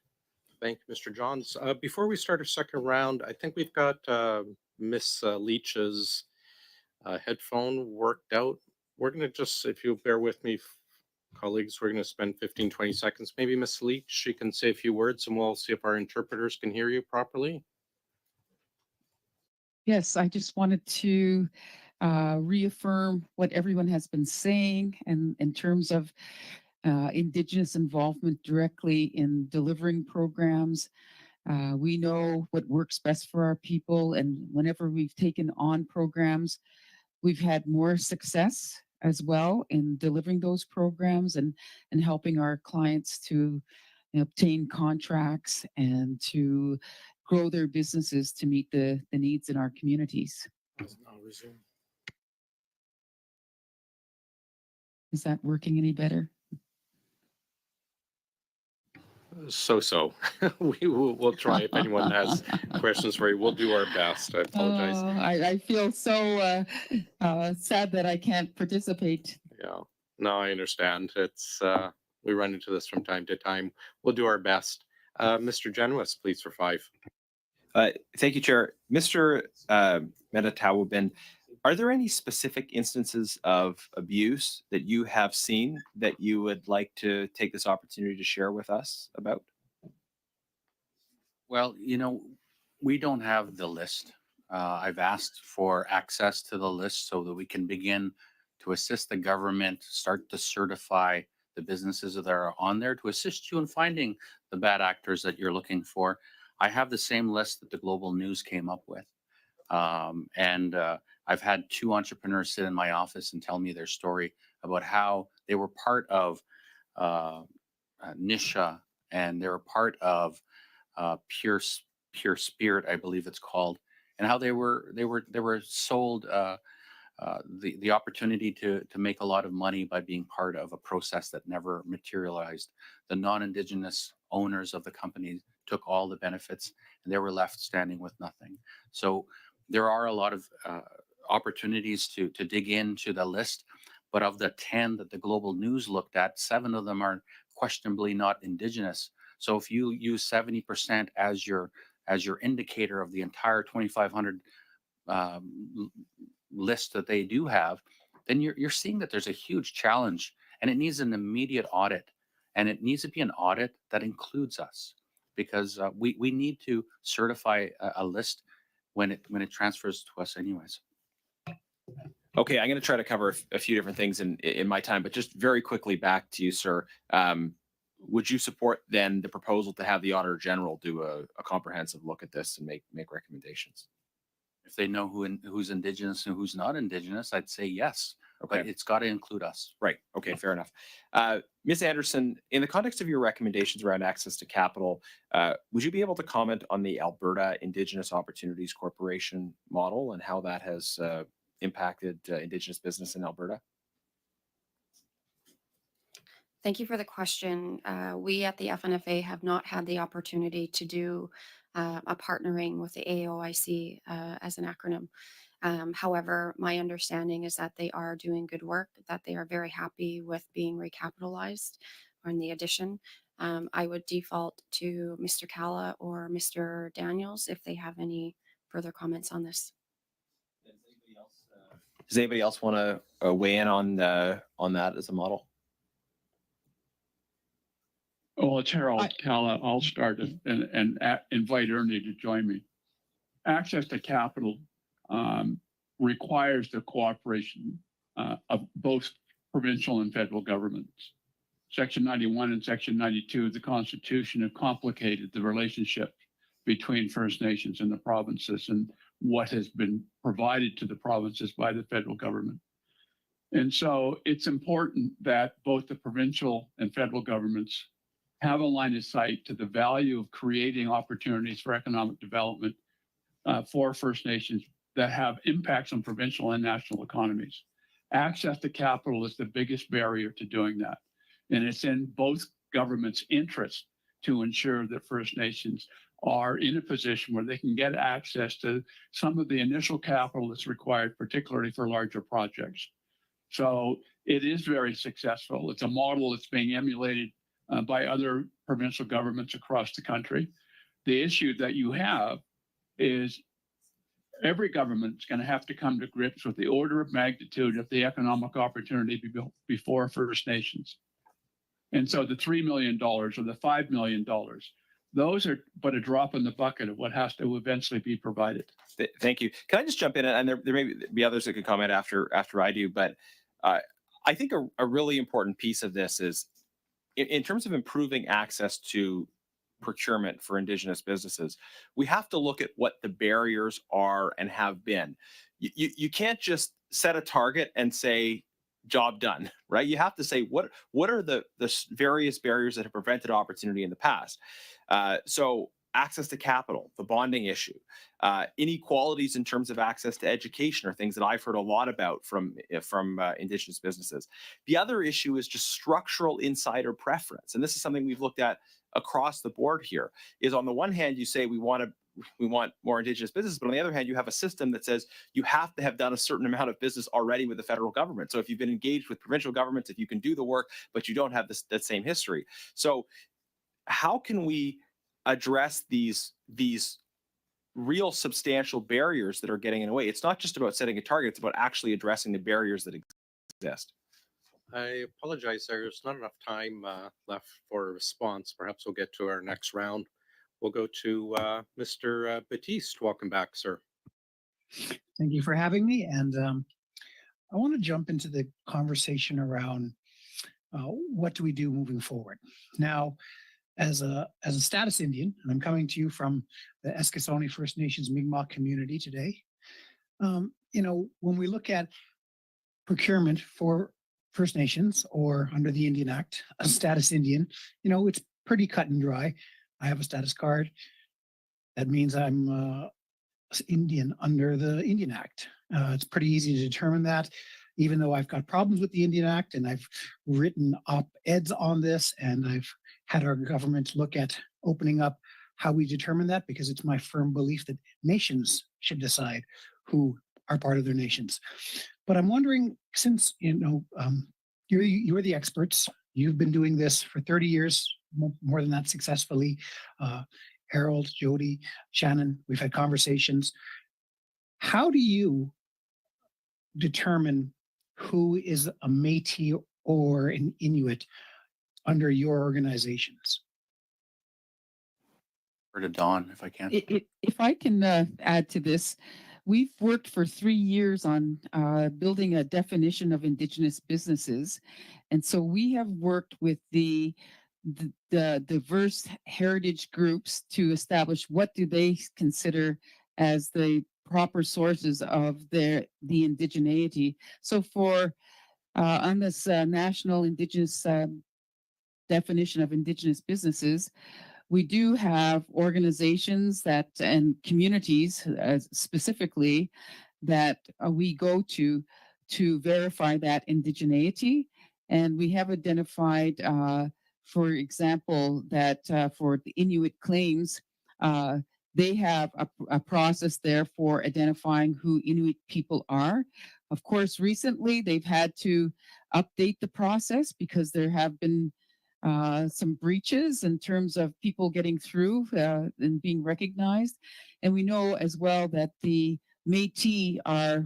Thank you, Mr. Johns. Before we start our second round, I think we've got Miss Leach's headphone worked out. We're going to just, if you bear with me, colleagues, we're going to spend 15-20 seconds. Maybe Miss Leach, she can say a few words and we'll see if our interpreters can hear you properly. Yes, I just wanted to reaffirm what everyone has been saying, and in terms of Indigenous involvement directly in delivering programs, We know what works best for our people, and whenever we've taken on programs, we've had more success as well in delivering those programs and helping our clients to obtain contracts and to grow their businesses to meet the needs in our communities. Is that working any better? So. We'll try. If anyone has questions for you, we'll do our best. I apologize. Oh, I feel so sad that I can't participate. Yeah, no, I understand. It's we run into this from time to time. We'll do our best. Mr. Genuis, please, for 5. Thank you, Chair. Mr. Metatawabin, are there any specific instances of abuse that you have seen that you would like to take this opportunity to share with us about? Well, we don't have the list. I've asked for access to the list so that we can begin to assist the government, start to certify the businesses that are on there to assist you in finding the bad actors that you're looking for. I have the same list that the Global News came up with. And I've had 2 entrepreneurs sit in my office and tell me their story about how they were part of Nisha, and they were part of Pure Spirit, I believe it's called, and how they were sold the opportunity to make a lot of money by being part of a process that never materialized. The non-Indigenous owners of the company took all the benefits, and they were left standing with nothing. So there are a lot of opportunities to dig into the list, but of the 10 that the Global News looked at, 7 of them are questionably not Indigenous. So if you use 70% as your indicator of the entire 2,500 list that they do have, then you're seeing that there's a huge challenge, and it needs an immediate audit, and it needs to be an audit that includes us, because we need to certify a list when it transfers to us anyways. Okay, I'm going to try to cover a few different things in my time, but just very quickly back to you, sir. Would you support then the proposal to have the Auditor General do a comprehensive look at this and make recommendations? If they know who's Indigenous and who's not Indigenous, I'd say yes. Okay. But it's got to include us. Right. Okay, fair enough. Ms. Anderson, in the context of your recommendations around access to capital, would you be able to comment on the Alberta Indigenous Opportunities Corporation model and how that has impacted Indigenous business in Alberta? Thank you for the question. We at the FNFA have not had the opportunity to do a partnering with the AOIC as an acronym. However, my understanding is that they are doing good work, that they are very happy with being recapitalized on the addition. I would default to Mr. Calla or Mr. Daniels if they have any further comments on this. Does anybody else want to weigh in on that as a model? Well, it's Harold Calla. I'll start it and invite Ernie to join me. Access to capital requires the cooperation of both provincial and federal governments. Section 91 and Section 92 of the Constitution have complicated the relationship between First Nations and the provinces and what has been provided to the provinces by the federal government. And so it's important that both the provincial and federal governments have a line of sight to the value of creating opportunities for economic development for First Nations that have impacts on provincial and national economies. Access to capital is the biggest barrier to doing that. And it's in both governments' interest to ensure that First Nations are in a position where they can get access to some of the initial capital that's required, particularly for larger projects. So it is very successful. It's a model that's being emulated by other provincial governments across the country. The issue that you have is every government is going to have to come to grips with the order of magnitude of the economic opportunity before First Nations. And so the $3 million or the $5 million, those are but a drop in the bucket of what has to eventually be provided. Thank you. Can I just jump in? And there may be others that could comment after I do, but I think a really important piece of this is in terms of improving access to procurement for Indigenous businesses, we have to look at what the barriers are and have been. You can't just set a target and say, job done, right? You have to say, what are the various barriers that have prevented opportunity in the past? So access to capital, the bonding issue, inequalities in terms of access to education are things that I've heard a lot about from Indigenous businesses. The other issue is just structural insider preference. And this is something we've looked at across the board here, is on the one hand, you say we want more Indigenous business, but on the other hand, you have a system that says you have to have done a certain amount of business already with the federal government. So if you've been engaged with provincial governments, if you can do the work, but you don't have that same history. So how can we address these real substantial barriers that are getting in the way? It's not just about setting a target, it's about actually addressing the barriers that exist. I apologize. There's not enough time left for a response. Perhaps we'll get to our next round. We'll go to Mr. Batiste. Welcome back, sir. Thank you for having me. And I want to jump into the conversation around what do we do moving forward. Now, as a status Indian, and I'm coming to you from the Eskasoni First Nations Mi'kmaq community today, when we look at procurement for First Nations or under the Indian Act, a status Indian, it's pretty cut and dry. I have a status card. That means I'm Indian under the Indian Act. It's pretty easy to determine that, even though I've got problems with the Indian Act and I've written op-eds on this and I've had our government look at opening up how we determine that, because it's my firm belief that nations should decide who are part of their nations. But I'm wondering, since you're the experts, you've been doing this for 30 years, more than that successfully. Harold, Jody, Shannon, we've had conversations. How do you determine who is a Métis or an Inuit under your organizations? Or to Dawn, if I can. If I can add to this, we've worked for 3 years on building a definition of Indigenous businesses. And so we have worked with the diverse heritage groups to establish what do they consider as the proper sources of the indigeneity. So for on this national Indigenous definition of Indigenous businesses, we do have organizations that and communities specifically that we go to verify that indigeneity. And we have identified, for example, that for the Inuit claims, they have a process there for identifying who Inuit people are. Of course, recently they've had to update the process because there have been some breaches in terms of people getting through and being recognized. And we know as well that the Métis are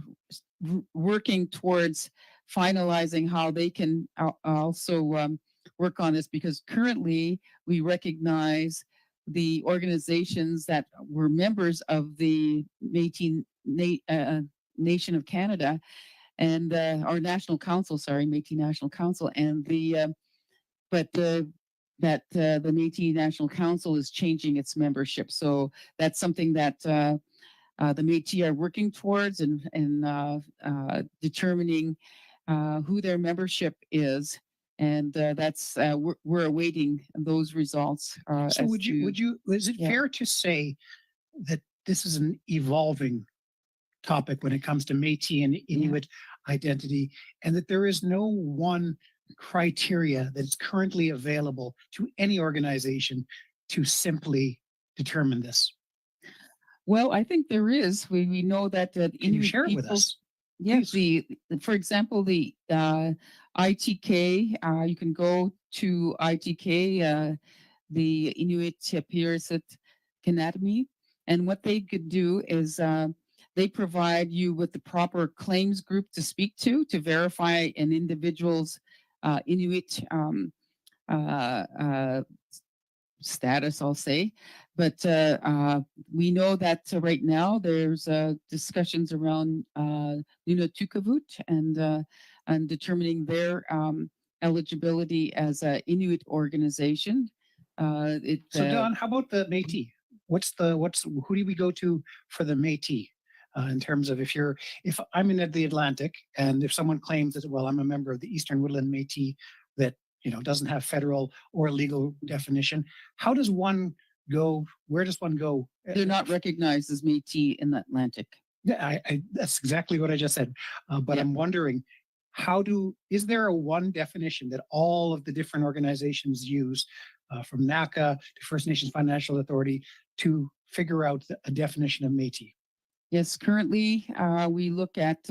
working towards finalizing how they can also work on this, because currently we recognize the organizations that were members of the Métis Nation of Canada and our National Council, Métis National Council, and the Métis National Council is changing its membership. So that's something that the Métis are working towards and determining who their membership is. And that's we're awaiting those results. So is it fair to say that this is an evolving topic when it comes to Métis and Inuit identity, and that there is no one criteria that is currently available to any organization to simply determine this? Well, I think there is. We know that Can you share it with us? Yes, for example, the ITK, you can go to ITK, the Inuit Piarsit Academy, and what they could do is they provide you with the proper claims group to speak to verify an individual's Inuit status, I'll say. But we know that right now there's discussions around Nunatukevoot and determining their eligibility as an Inuit organization. So Don, how about the Métis? Who do we go to for the Métis? In terms of if I'm in the Atlantic and if someone claims that, well, I'm a member of the Eastern Woodland Métis that, doesn't have federal or legal definition, how does one go? Where does one go? They're not recognized as Métis in the Atlantic. Yeah, that's exactly what I just said. But Yeah. I'm wondering, is there a one definition that all of the different organizations use, from NACA to First Nations Financial Authority, to figure out a definition of Métis? Yes, currently we look at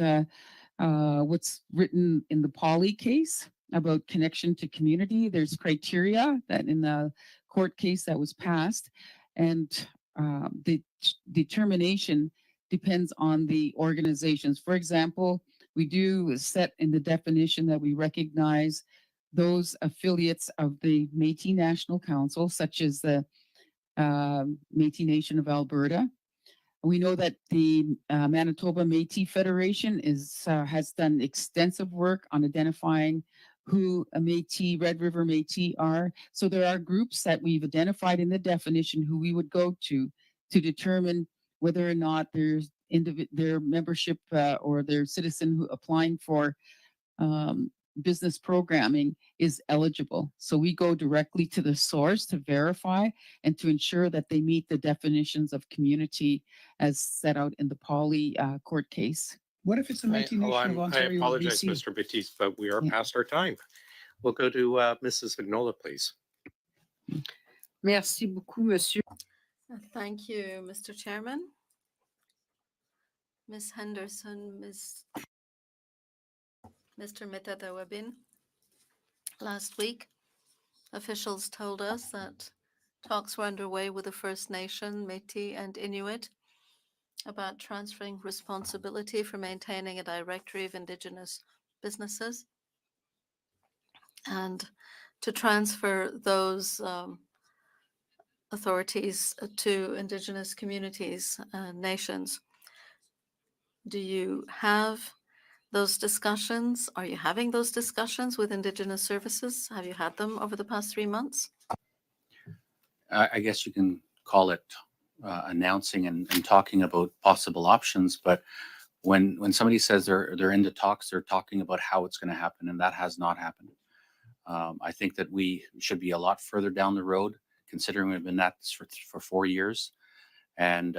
what's written in the Poly case about connection to community. There's criteria that in the court case that was passed, and the determination depends on the organizations. For example, we do set in the definition that we recognize those affiliates of the Métis National Council, such as the Métis Nation of Alberta. We know that the Manitoba Métis Federation has done extensive work on identifying who a Métis, Red River Métis are. So there are groups that we've identified in the definition who we would go to determine whether or not there's their membership or their citizen who applying for business programming is eligible. So we go directly to the source to verify and to ensure that they meet the definitions of community as set out in the Poly court case. What if it's a Métis Nation of I Ontario? apologize, BC? Mr. Batiste, but we are Yeah. past our time. We'll go to Mrs. Vignola, please. Merci beaucoup, monsieur. Thank you, Mr. Chairman. Ms. Henderson, Mr. Metadawabin. Last week, officials told us that talks were underway with the First Nation, Métis, and Inuit about transferring responsibility for maintaining a directory of Indigenous businesses and to transfer those authorities to Indigenous communities and nations. Do you have those discussions? Are you having those discussions with Indigenous services? Have you had them over the past 3 months? I guess you can call it announcing and talking about possible options. But when somebody says they're into talks, they're talking about how it's going to happen, and that has not happened. I think that we should be a lot further down the road, considering we've been at this for 4 years. And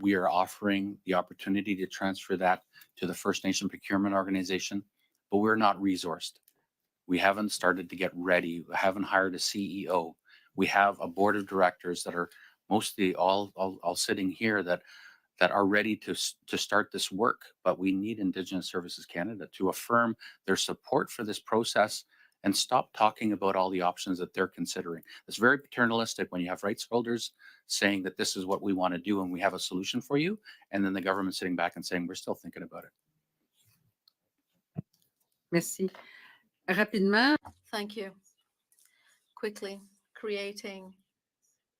we are offering the opportunity to transfer that to the First Nation Procurement Organization, but we're not resourced. We haven't started to get ready. We haven't hired a CEO. We have a board of directors that are mostly all sitting here that are ready to start this work. But we need Indigenous Services Canada to affirm their support for this process and stop talking about all the options that they're considering. It's very paternalistic when you have rights holders saying that this is what we want to do and we have a solution for you, and then the government sitting back and saying we're still thinking about it. Merci. Rapidement. Thank you. Quickly, creating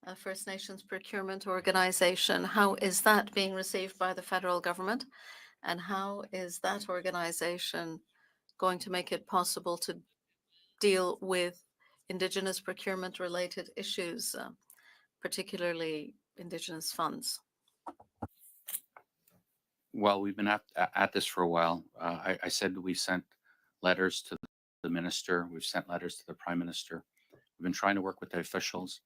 a First Nations procurement organization, how is that being received by the federal government? And how is that organization going to make it possible to deal with Indigenous procurement related issues, particularly Indigenous funds? Well, we've been at this for a while. I said we sent letters to the minister. We've sent letters to the prime minister. We've been trying to work with the officials.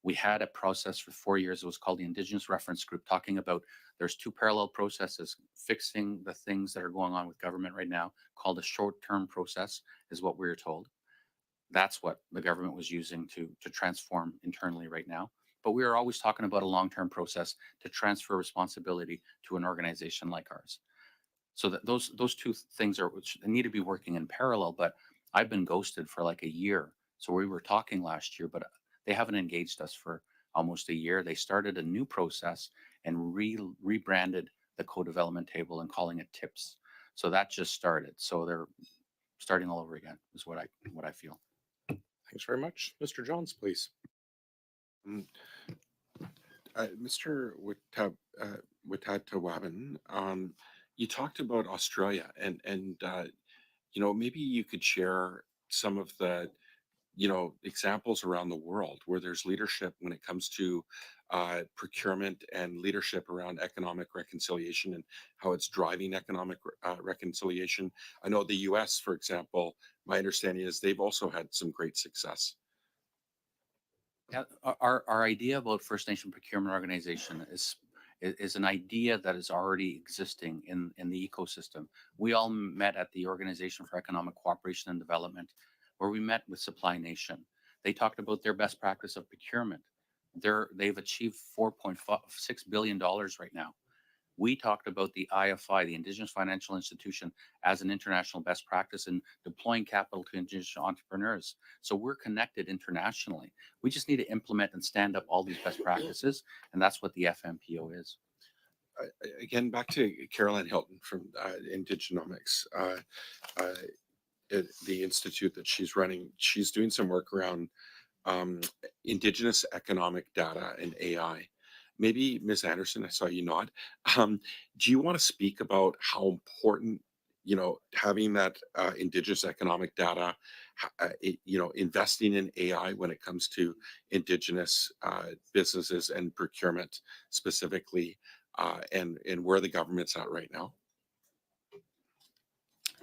We had a process for 4 years. It was called the Indigenous Reference Group, talking about there's 2 parallel processes, fixing the things that are going on with government right now, called a short-term process, is what we were told. That's what the government was using to transform internally right now. But we are always talking about a long-term process to transfer responsibility to an organization like ours. So that those 2 things need to be working in parallel. But I've been ghosted for like a year. So we were talking last year, but they haven't engaged us for almost a year. They started a new process and rebranded the co-development table and calling it TIPS. So that just started. So they're starting all over again, is what I feel. Thanks very much. Mr. Johns, please. Mr. Wittatawabin, you talked about Australia and maybe you could share some of the examples around the world where there's leadership when it comes to procurement and leadership around economic reconciliation and how it's driving economic reconciliation. I know the US, for example, my understanding is they've also had some great success. Yeah, our idea about First Nation Procurement Organization is an idea that is already existing in the ecosystem. We all met at the Organization for Economic Cooperation and Development, where we met with Supply Nation. They talked about their best practice of procurement. They've achieved $4.6 billion right now. We talked about the IFI, the Indigenous Financial Institution, as an international best practice in deploying capital to Indigenous entrepreneurs. So we're connected internationally. We just need to implement and stand up all these best practices, and that's what the FMPO is. Again, back to Caroline Hilton from Indigenomics, the institute that she's running. She's doing some work around Indigenous economic data and AI. Maybe Ms. Anderson, I saw you nod. Do you want to speak about how important, having that Indigenous economic data, investing in AI when it comes to Indigenous businesses and procurement specifically, and where the government's at right now?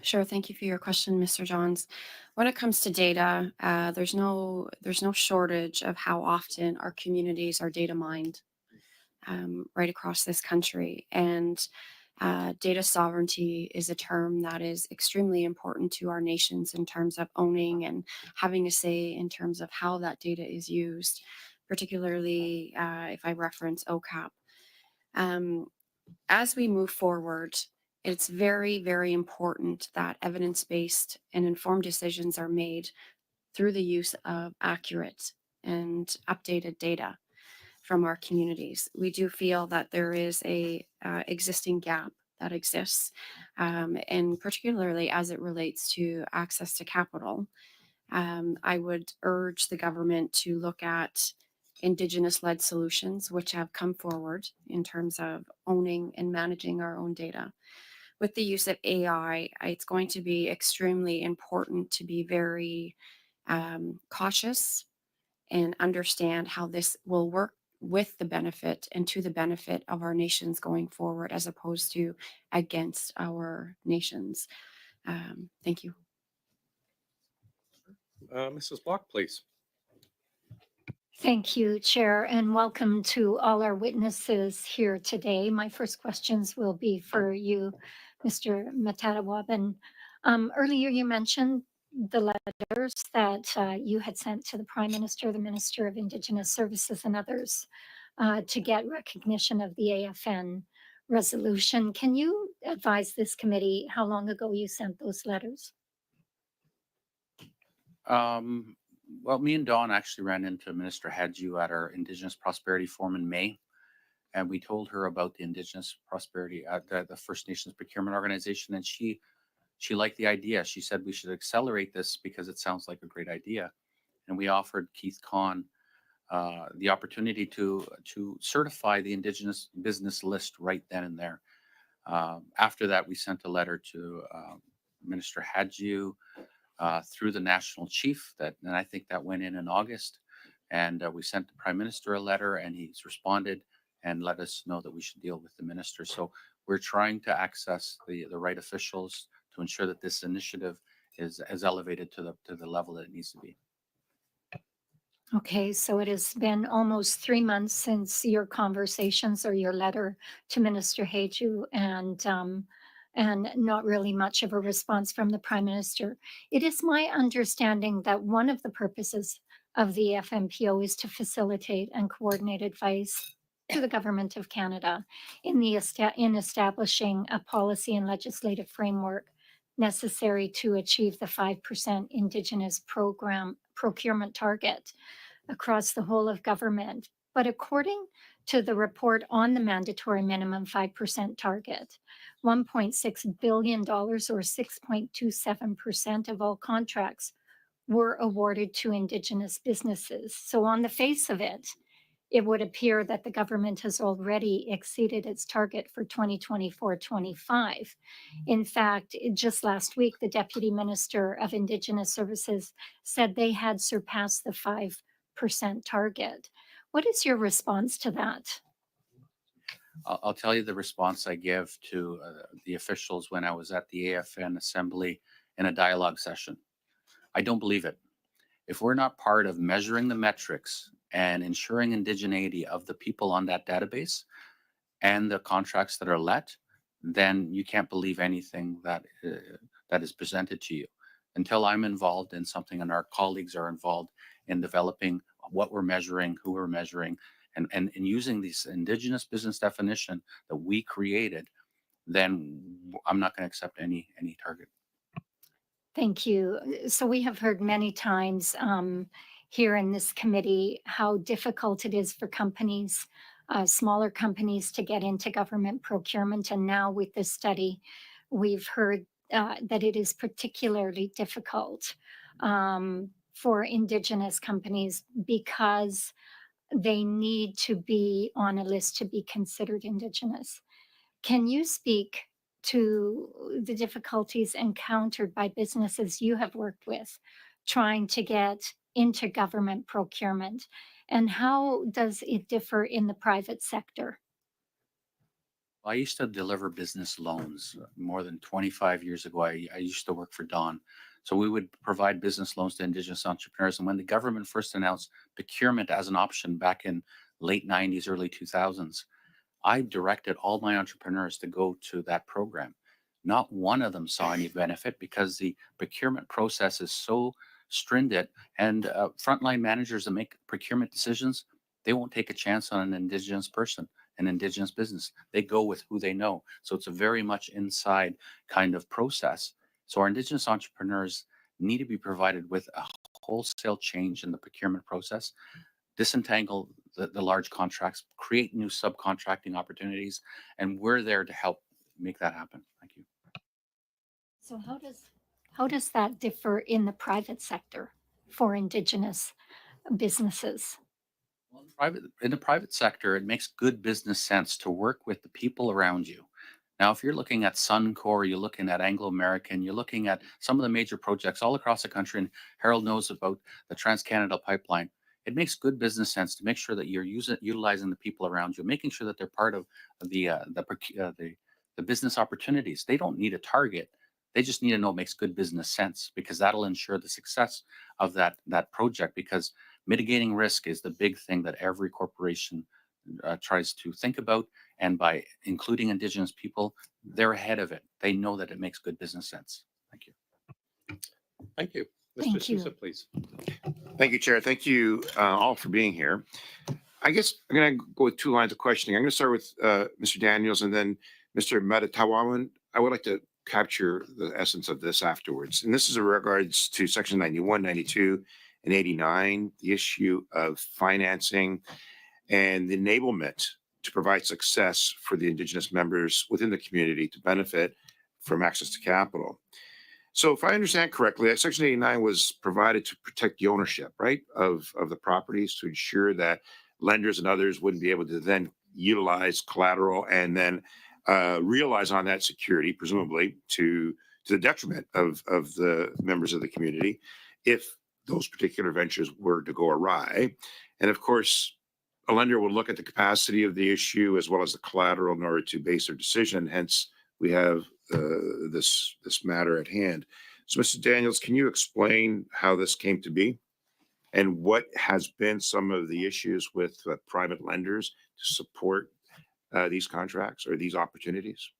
Sure. Thank you for your question, Mr. Johns. When it comes to data, there's no shortage of how often our communities are data mined right across this country. And data sovereignty is a term that is extremely important to our nations in terms of owning and having a say in terms of how that data is used, particularly if I reference OCAP. As we move forward, it's very, very important that evidence-based and informed decisions are made through the use of accurate and updated data from our communities. We do feel that there is a existing gap that exists, and particularly as it relates to access to capital. I would urge the government to look at Indigenous-led solutions, which have come forward in terms of owning and managing our own data. With the use of AI, it's going to be extremely important to be very cautious and understand how this will work with the benefit and to the benefit of our nations going forward, as opposed to against our nations. Thank you. Mrs. Block, please. Thank you, Chair, and welcome to all our witnesses here today. My first questions will be for you, Mr. Matatawaban. Earlier, you mentioned the letters that you had sent to the Prime Minister, the Minister of Indigenous Services, and others to get recognition of the AFN resolution. Can you advise this committee how long ago you sent those letters? Well, me and Dawn actually ran into Minister Hadjiu at our Indigenous Prosperity Forum in May, and we told her about the Indigenous Prosperity at the First Nations Procurement Organization, and she liked the idea. She said we should accelerate this because it sounds like a great idea, and we offered Keith Kahn the opportunity to certify the Indigenous business list right then and there. After that, we sent a letter to Minister Hadjiu through the national chief, and I think that went in August, and we sent the Prime Minister a letter, and he's responded and let us know that we should deal with the minister. So we're trying to access the right officials to ensure that this initiative is elevated to the level that it needs to be. Okay, so it has been almost 3 months since your conversations or your letter to Minister Hadjiu, and not really much of a response from the Prime Minister. It is my understanding that one of the purposes of the FMPO is to facilitate and coordinate advice to the Government of Canada in establishing a policy and legislative framework necessary to achieve the 5% Indigenous procurement target across the whole of government. But according to the report on the mandatory minimum 5% target, $1.6 billion or 6.27% of all contracts were awarded to Indigenous businesses. So on the face of it, it would appear that the government has already exceeded its target for 2024-25. In fact, just last week, the Deputy Minister of Indigenous Services said they had surpassed the 5% target. What is your response to that? I'll tell you the response I give to the officials when I was at the AFN Assembly in a dialogue session. I don't believe it. If we're not part of measuring the metrics and ensuring indigeneity of the people on that database and the contracts that are let, then you can't believe anything that that is presented to you. Until I'm involved in something and our colleagues are involved in developing what we're measuring, who we're measuring, and using this Indigenous business definition that we created, then I'm not going to accept any target. Thank you. So we have heard many times here in this committee how difficult it is for companies, smaller companies, to get into government procurement. And now with this study, we've heard that it is particularly difficult for Indigenous companies because they need to be on a list to be considered Indigenous. Can you speak to the difficulties encountered by businesses you have worked with trying to get into government procurement? And how does it differ in the private sector? I used to deliver business loans more than 25 years ago. I used to work for Dawn. So we would provide business loans to Indigenous entrepreneurs. And when the government first announced procurement as an option back in late 90s, early 2000s, I directed all my entrepreneurs to go to that program. Not one of them saw any benefit because the procurement process is so stringent, and frontline managers that make procurement decisions, they won't take a chance on an Indigenous person, an Indigenous business. They go with who they know. So it's a very much inside kind of process. So our Indigenous entrepreneurs need to be provided with a wholesale change in the procurement process, disentangle the large contracts, create new subcontracting opportunities, and we're there to help make that happen. Thank you. So how does that differ in the private sector for Indigenous businesses? Well, in the private sector, it makes good business sense to work with the people around you. Now, if you're looking at Suncor, you're looking at Anglo American, you're looking at some of the major projects all across the country, and Harold knows about the Trans-Canada Pipeline. It makes good business sense to make sure that you're utilizing the people around you, making sure that they're part of the business opportunities. They don't need a target. They just need to know it makes good business sense, because that'll ensure the success of that project, because mitigating risk is the big thing that every corporation tries to think about. And by including Indigenous people, they're ahead of it. They know that it makes good business sense. Thank you. Thank you. Mr. Thank you. Sousa, please. Thank you, Chair. Thank you all for being here. I guess I'm going to go with two lines of questioning. I'm going to start with Mr. Daniels and then Mr. Metatawawan. I would like to capture the essence of this afterwards. And this is in regards to Section 91, 92, and 89, the issue of financing and the enablement to provide success for the Indigenous members within the community to benefit from access to capital. So if I understand correctly, Section 89 was provided to protect the ownership, right, of the properties, to ensure that lenders and others wouldn't be able to then utilize collateral and then realize on that security, presumably to the detriment of the members of the community, if those particular ventures were to go awry. And of course, a lender will look at the capacity of the issue as well as the collateral in order to base their decision. Hence, we have this matter at hand. So, Mr. Daniels, can you explain how this came to be and what has been some of the issues with private lenders to support these contracts or these opportunities?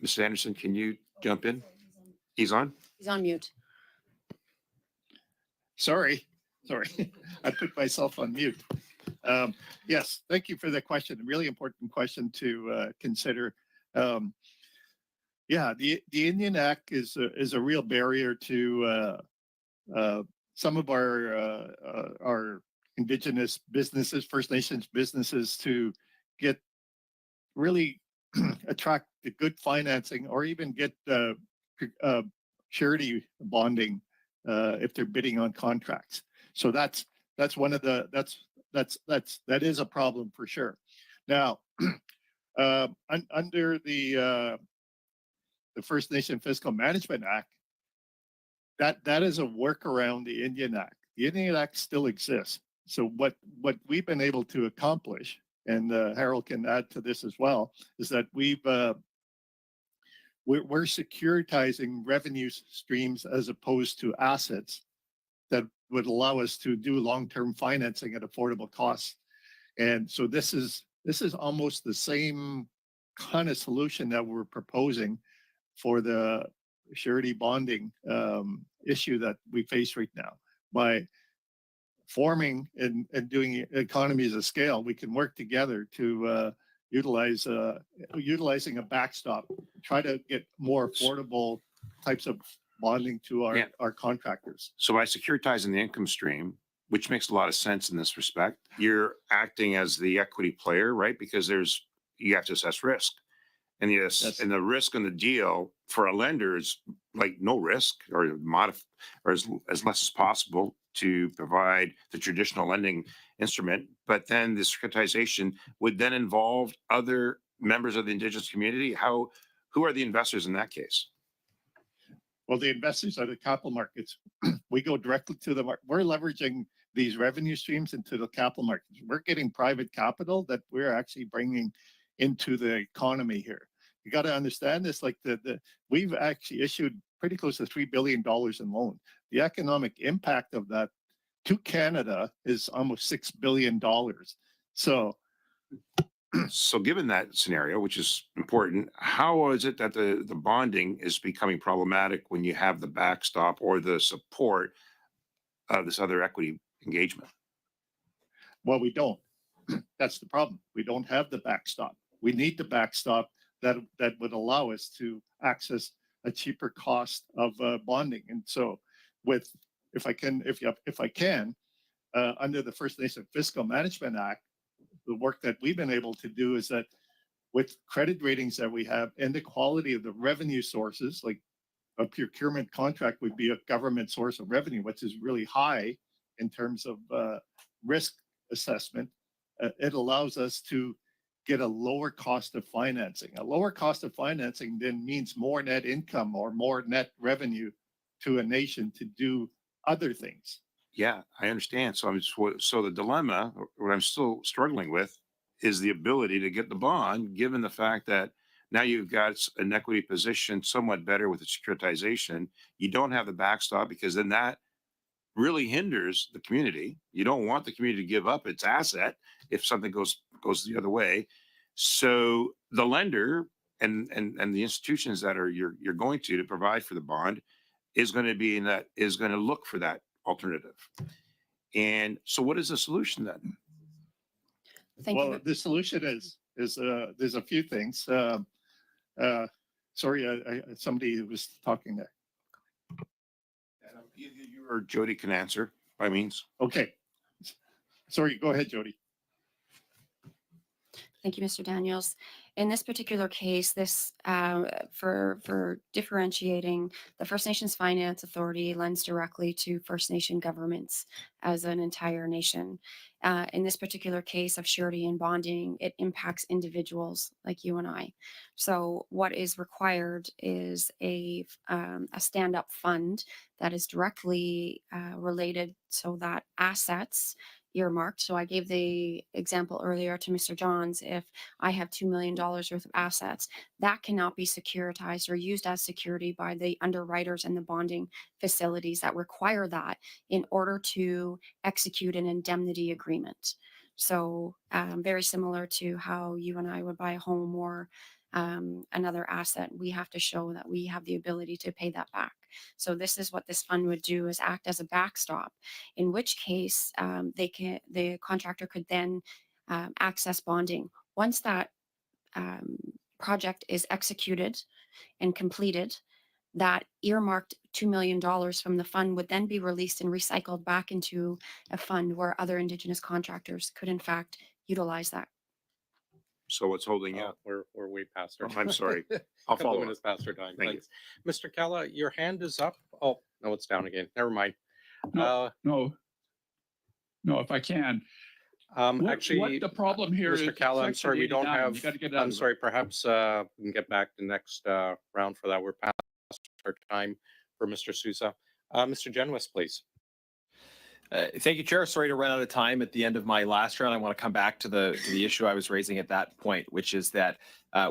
Mr. Anderson, can you jump in? He's on? He's on mute. Sorry. I put myself on mute. Yes, thank you for the question. A really important question to consider. Yeah, the Indian Act is a real barrier to some of our Indigenous businesses, First Nations businesses, to get really attract the good financing or even get surety bonding if they're bidding on contracts. So that's one of the that is a problem for sure. Now, under the First Nation Fiscal Management Act, that is a workaround the Indian Act. The Indian Act still exists. So what we've been able to accomplish, and Harold can add to this as well, is that we're securitizing revenue streams as opposed to assets that would allow us to do long-term financing at affordable costs. And so this is almost the same kind of solution that we're proposing for the surety bonding issue that we face right now. By forming and doing economies of scale, we can work together to utilizing a backstop, try to get more affordable types of bonding to our contractors. So by securitizing the income stream, which makes a lot of sense in this respect, you're acting as the equity player, right? Because you have to assess risk. And yes, and the risk on the deal for a lender is like no risk or as less as possible to provide the traditional lending instrument. But then the securitization would then involve other members of the Indigenous community. Who are the investors in that case? Well, the investors are the capital markets. We go directly to the market. We're leveraging these revenue streams into the capital markets. We're getting private capital that we're actually bringing into the economy here. You got to understand this, like we've actually issued pretty close to $3 billion in loan. The economic impact of that to Canada is almost $6 billion. So given that scenario, which is important, how is it that the bonding is becoming problematic when you have the backstop or the support of this other equity engagement? Well, we don't. That's the problem. We don't have the backstop. We need the backstop that would allow us to access a cheaper cost of bonding. And so, if I can, under the First Nation Fiscal Management Act, the work that we've been able to do is that with credit ratings that we have and the quality of the revenue sources, like a procurement contract would be a government source of revenue, which is really high in terms of risk assessment. It allows us to get a lower cost of financing. A lower cost of financing then means more net income or more net revenue to a nation to do other things. Yeah, I understand. So the dilemma, what I'm still struggling with, is the ability to get the bond, given the fact that now you've got an equity position somewhat better with the securitization. You don't have the backstop because then that really hinders the community. You don't want the community to give up its asset if something goes the other way. So the lender and the institutions that you're going to provide for the bond is going to look for that alternative. And so what is the solution then? The solution is there's a few things. Sorry, somebody was talking there. You or Jody can answer by means. Okay. Sorry, go ahead, Jody. Thank you, Mr. Daniels. In this particular case, this for differentiating, the First Nations Finance Authority lends directly to First Nation governments as an entire nation. In this particular case of surety and bonding, it impacts individuals like you and I. So what is required is a stand-up fund that is directly related so that assets earmarked. So I gave the example earlier to Mr. Johns. If I have $2 million worth of assets, that cannot be securitized or used as security by the underwriters and the bonding facilities that require that in order to execute an indemnity agreement. So very similar to how you and I would buy a home or another asset, we have to show that we have the ability to pay that back. So this is what this fund would do, is act as a backstop, in which case the contractor could then access bonding. Once that project is executed and completed, that earmarked $2 million from the fund would then be released and recycled back into a fund where other Indigenous contractors could in fact utilize that. So what's holding up? We're way past our I'm sorry. I'll couple minutes past our time. Thank Thanks. Mr. Kella, your hand is up. Oh, no, it's down again. Never mind. No, no, if I can. What Actually, the problem here is Mr. Calla, I'm Section sorry, we don't 89. have, You gotta get it out I'm of the way. sorry, perhaps we can get back the next round for that. We're past our time for Mr. Sousa. Mr. Genwis, please. Thank you, Chair. Sorry to run out of time at the end of my last round. I want to come back to the issue I was raising at that point, which is that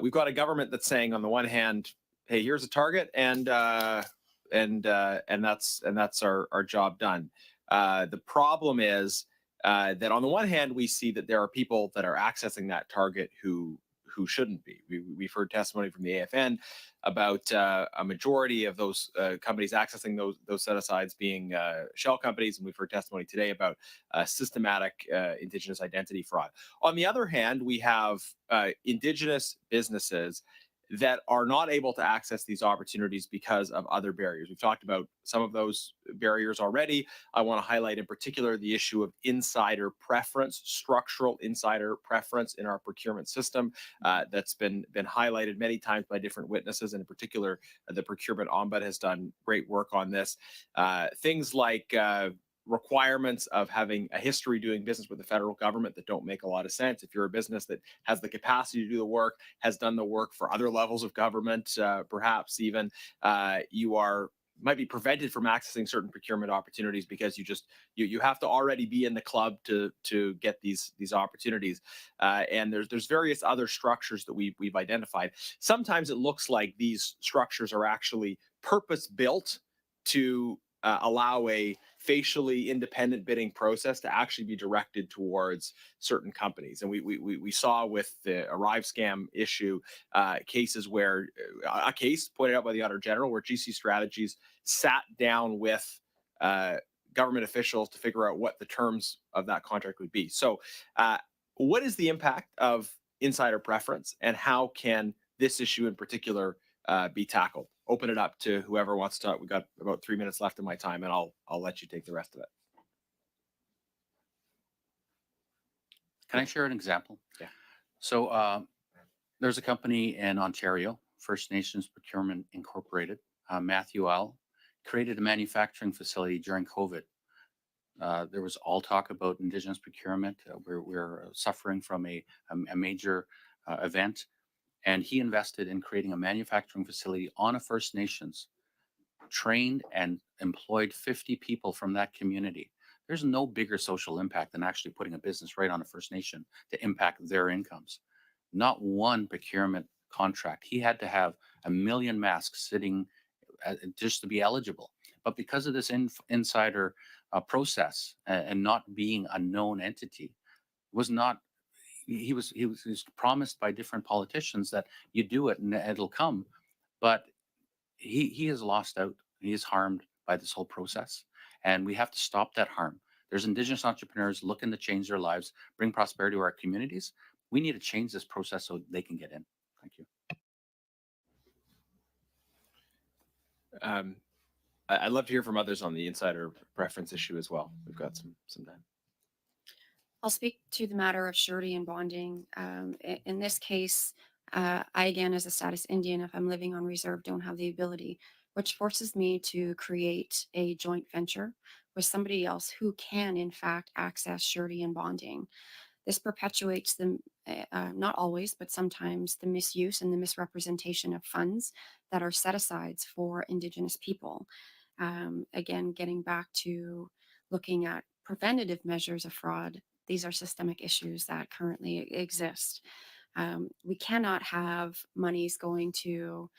we've got a government that's saying, on the one hand, hey, here's a target, and that's our job done. The problem is that on the one hand, we see that there are people that are accessing that target who shouldn't be. We've heard testimony from the AFN about a majority of those companies accessing those set-asides being shell companies, and we've heard testimony today about systematic Indigenous identity fraud. On the other hand, we have Indigenous businesses that are not able to access these opportunities because of other barriers. We've talked about some of those barriers already. I want to highlight in particular the issue of insider preference, structural insider preference in our procurement system that's been highlighted many times by different witnesses, and in particular, the Procurement Ombudsman has done great work on this. Things like requirements of having a history doing business with the federal government that don't make a lot of sense. If you're a business that has the capacity to do the work, has done the work for other levels of government, perhaps even, you might be prevented from accessing certain procurement opportunities because you have to already be in the club to get these opportunities. And there's various other structures that we've identified. Sometimes it looks like these structures are actually purpose built to allow a facially independent bidding process to actually be directed towards certain companies. And we saw with the Arrive scam issue cases where a case pointed out by the Auditor General where GC Strategies sat down with government officials to figure out what the terms of that contract would be. So what is the impact of insider preference, and how can this issue in particular be tackled? Open it up to whoever wants to talk. We've got about 3 minutes left of my time, and I'll let you take the rest of it. Can I share an example? Yeah. So there's a company in Ontario, First Nations Procurement Incorporated. Matthew Al created a manufacturing facility during COVID. There was all talk about Indigenous procurement. We're suffering from a major event. And he invested in creating a manufacturing facility on a First Nations, trained and employed 50 people from that community. There's no bigger social impact than actually putting a business right on a First Nation to impact their incomes. Not one procurement contract. He had to have 1 million masks sitting just to be eligible. But because of this insider process and not being a known entity, was not. He was promised by different politicians that you do it and it'll come, but he has lost out. He is harmed by this whole process, and we have to stop that harm. There's Indigenous entrepreneurs looking to change their lives, bring prosperity to our communities. We need to change this process so they can get in. Thank you. I'd love to hear from others on the insider preference issue as well. We've got some time. I'll speak to the matter of surety and bonding. In this case, I, again, as a status Indian, if I'm living on reserve, don't have the ability, which forces me to create a joint venture with somebody else who can, in fact, access surety and bonding. This perpetuates the, not always, but sometimes the misuse and the misrepresentation of funds that are set asides for Indigenous people. Again, getting back to looking at preventative measures of fraud, these are systemic issues that currently exist. We cannot have monies going to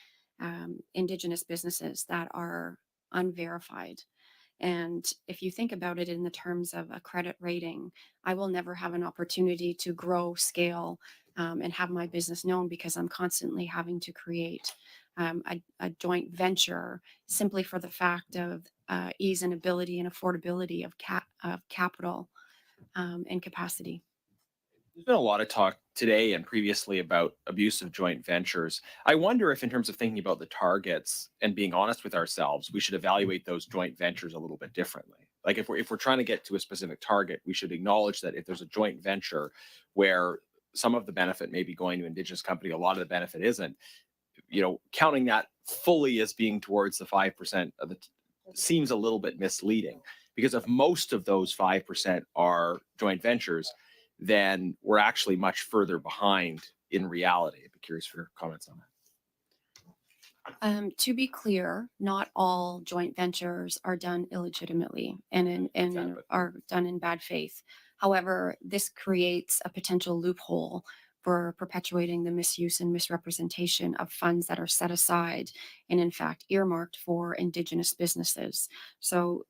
Indigenous businesses that are unverified. And if you think about it in the terms of a credit rating, I will never have an opportunity to grow, scale, and have my business known because I'm constantly having to create a joint venture simply for the fact of ease and ability and affordability of capital and capacity. There's been a lot of talk today and previously about abuse of joint ventures. I wonder if, in terms of thinking about the targets and being honest with ourselves, we should evaluate those joint ventures a little bit differently. Like if we're trying to get to a specific target, we should acknowledge that if there's a joint venture where some of the benefit may be going to Indigenous company, a lot of the benefit isn't, counting that fully as being towards the 5% of the seems a little bit misleading, because if most of those 5% are joint ventures, then we're actually much further behind in reality. I'd be curious for your comments on that. To be clear, not all joint ventures are done illegitimately and are done in bad faith. However, this creates a potential loophole for perpetuating the misuse and misrepresentation of funds that are set aside and in fact earmarked for Indigenous businesses. So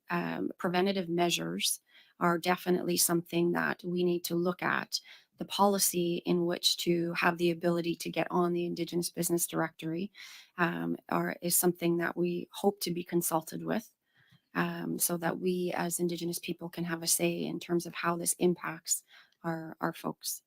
preventative measures are definitely something that we need to look at. The policy in which to have the ability to get on the Indigenous Business Directory is something that we hope to be consulted with, so that we as Indigenous people can have a say in terms of how this impacts our folks.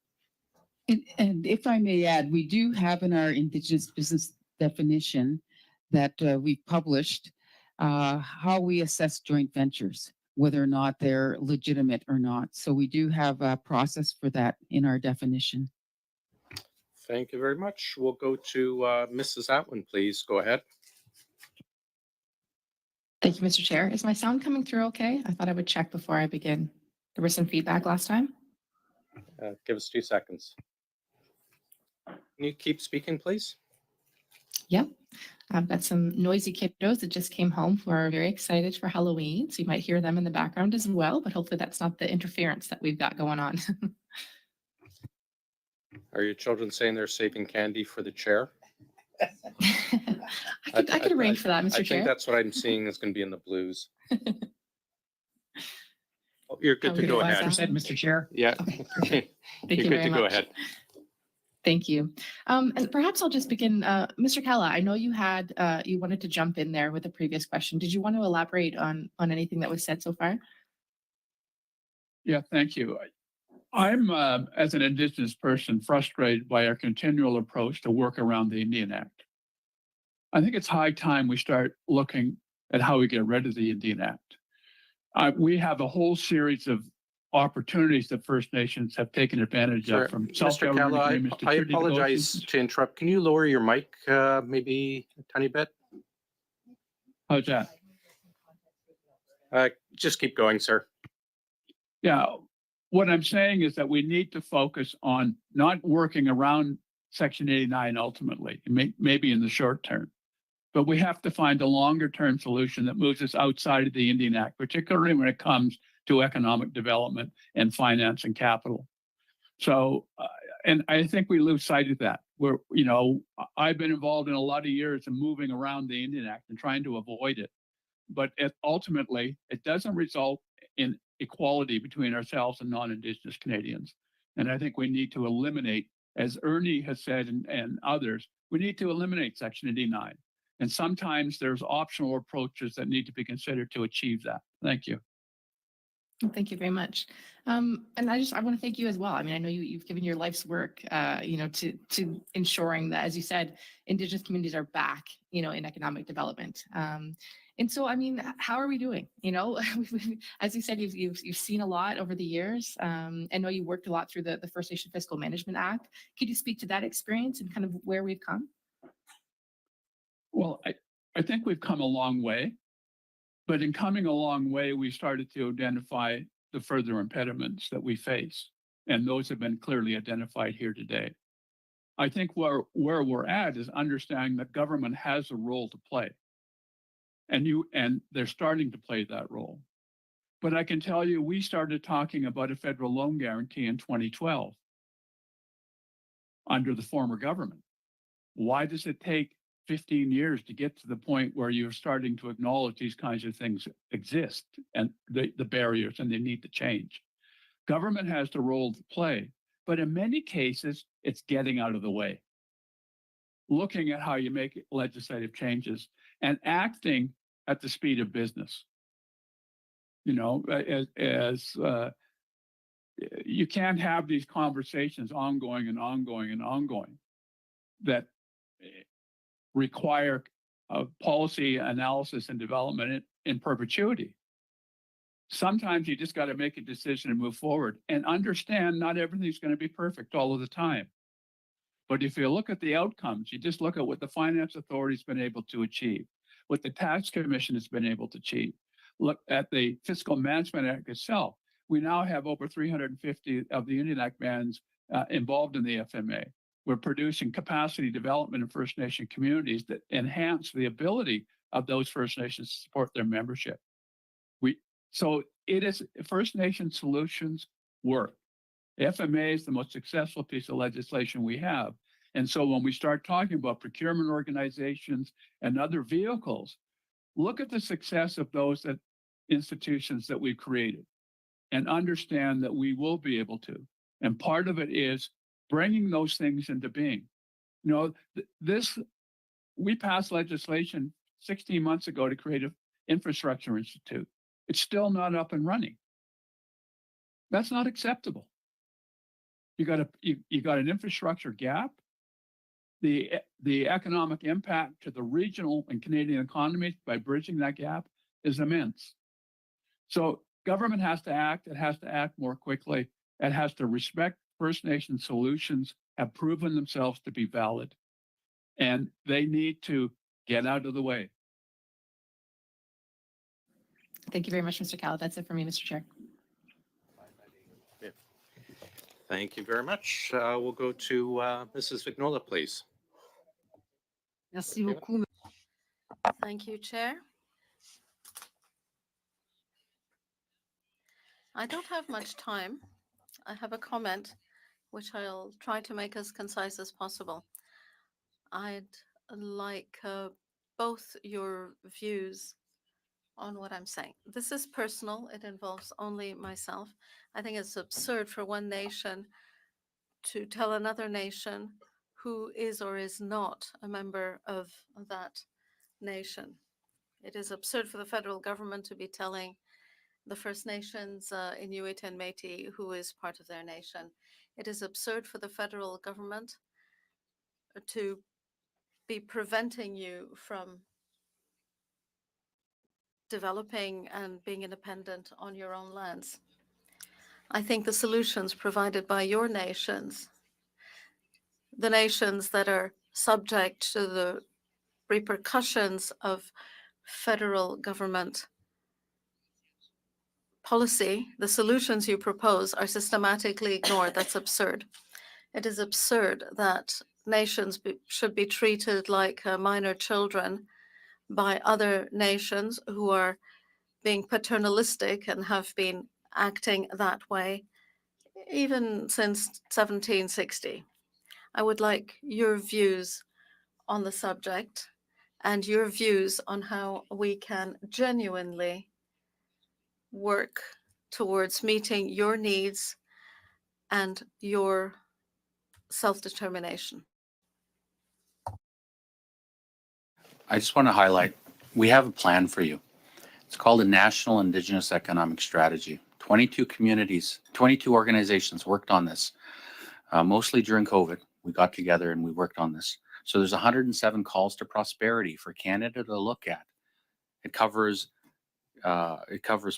And if I may add, we do have in our Indigenous business definition that we published how we assess joint ventures, whether or not they're legitimate or not. So we do have a process for that in our definition. Thank you very much. We'll go to Mrs. Atwin, please. Go ahead. Thank you, Mr. Chair. Is my sound coming through okay? I thought I would check before I begin. There was some feedback last time. Give us 2 seconds. Can you keep speaking, please? Yep. I've got some noisy kiddos that just came home who are very excited for Halloween. So you might hear them in the background as well, but hopefully that's not the interference that we've got going on. Are your children saying they're saving candy for the chair? I could arrange for that, Mr. I Chair. think that's what I'm seeing is going to be in the blues. Oh, you're good to go ahead. 5%, Mr. Chair. Yeah. Thank You're you good very to much. go ahead. Thank you. And perhaps I'll just begin. Mr. Kella, I know you had you wanted to jump in there with a previous question. Did you want to elaborate on anything that was said so far? Yeah, thank you. I'm, as an Indigenous person, frustrated by our continual approach to work around the Indian Act. I think it's high time we start looking at how we get rid of the Indian Act. We have a whole series of opportunities that First Nations have taken advantage of, from Mr. self-government Kella, agreements to I treaty apologize negotiations. to interrupt. Can you lower your mic maybe a tiny bit? How's that? Just keep going, sir. Yeah, what I'm saying is that we need to focus on not working around Section 89 ultimately, maybe in the short term, but we have to find a longer term solution that moves us outside of the Indian Act, particularly when it comes to economic development and finance and capital. So, and I think we lose sight of that. I've been involved in a lot of years in moving around the Indian Act and trying to avoid it, but ultimately it doesn't result in equality between ourselves and non-Indigenous Canadians. And I think we need to eliminate, as Ernie has said and others, we need to eliminate Section 89. And sometimes there's optional approaches that need to be considered to achieve that. Thank you. Thank you very much. And I want to thank you as well. I mean, I know you've given your life's work, to ensuring that, as you said, Indigenous communities are back, in economic development. And so, I mean, how are we doing? As you said, you've seen a lot over the years. I know you worked a lot through the First Nation Fiscal Management Act. Could you speak to that experience and kind of where we've come? Well, I think we've come a long way, but in coming a long way, we started to identify the further impediments that we face, and those have been clearly identified here today. I think where we're at is understanding that government has a role to play, and they're starting to play that role. But I can tell you, we started talking about a federal loan guarantee in 2012 under the former government. Why does it take 15 years to get to the point where you're starting to acknowledge these kinds of things exist and the barriers, and they need to change? Government has the role to play, but in many cases, it's getting out of the way. Looking at how you make legislative changes and acting at the speed of business. As you can't have these conversations ongoing and ongoing and ongoing that require policy analysis and development in perpetuity. Sometimes you just got to make a decision and move forward and understand not everything's going to be perfect all of the time. But if you look at the outcomes, you just look at what the finance authority's been able to achieve, what the Tax Commission has been able to achieve. Look at the Fiscal Management Act itself. We now have over 350 of the Indian Act bands involved in the FMA. We're producing capacity development in First Nation communities that enhance the ability of those First Nations to support their membership. So it is First Nation solutions work. The FMA is the most successful piece of legislation we have. And so when we start talking about procurement organizations and other vehicles, look at the success of those institutions that we've created and understand that we will be able to. And part of it is bringing those things into being. You know, we passed legislation 16 months ago to create an infrastructure institute. It's still not up and running. That's not acceptable. You got an infrastructure gap. The economic impact to the regional and Canadian economies by bridging that gap is immense. So government has to act. It has to act more quickly. It has to respect First Nation solutions have proven themselves to be valid, and they need to get out of the way. Thank you very much, Mr. Callett. That's it for me, Mr. Chair. Thank you very much. We'll go to Mrs. Vignola, please. Merci beaucoup. Thank you, Chair. I don't have much time. I have a comment, which I'll try to make as concise as possible. I'd like both your views on what I'm saying. This is personal. It involves only myself. I think it's absurd for one nation to tell another nation who is or is not a member of that nation. It is absurd for the federal government to be telling the First Nations, Inuit and Métis, who is part of their nation. It is absurd for the federal government to be preventing you from developing and being independent on your own lands. I think the solutions provided by your nations, the nations that are subject to the repercussions of federal government policy, the solutions you propose are systematically ignored. That's absurd. It is absurd that nations should be treated like minor children by other nations who are being paternalistic and have been acting that way even since 1760. I would like your views on the subject and your views on how we can genuinely work towards meeting your needs and your self-determination. I just want to highlight, we have a plan for you. It's called the National Indigenous Economic Strategy. 22 communities, 22 organizations worked on this, mostly during COVID. We got together and we worked on this. So there's 107 calls to prosperity for Canada to look at. It covers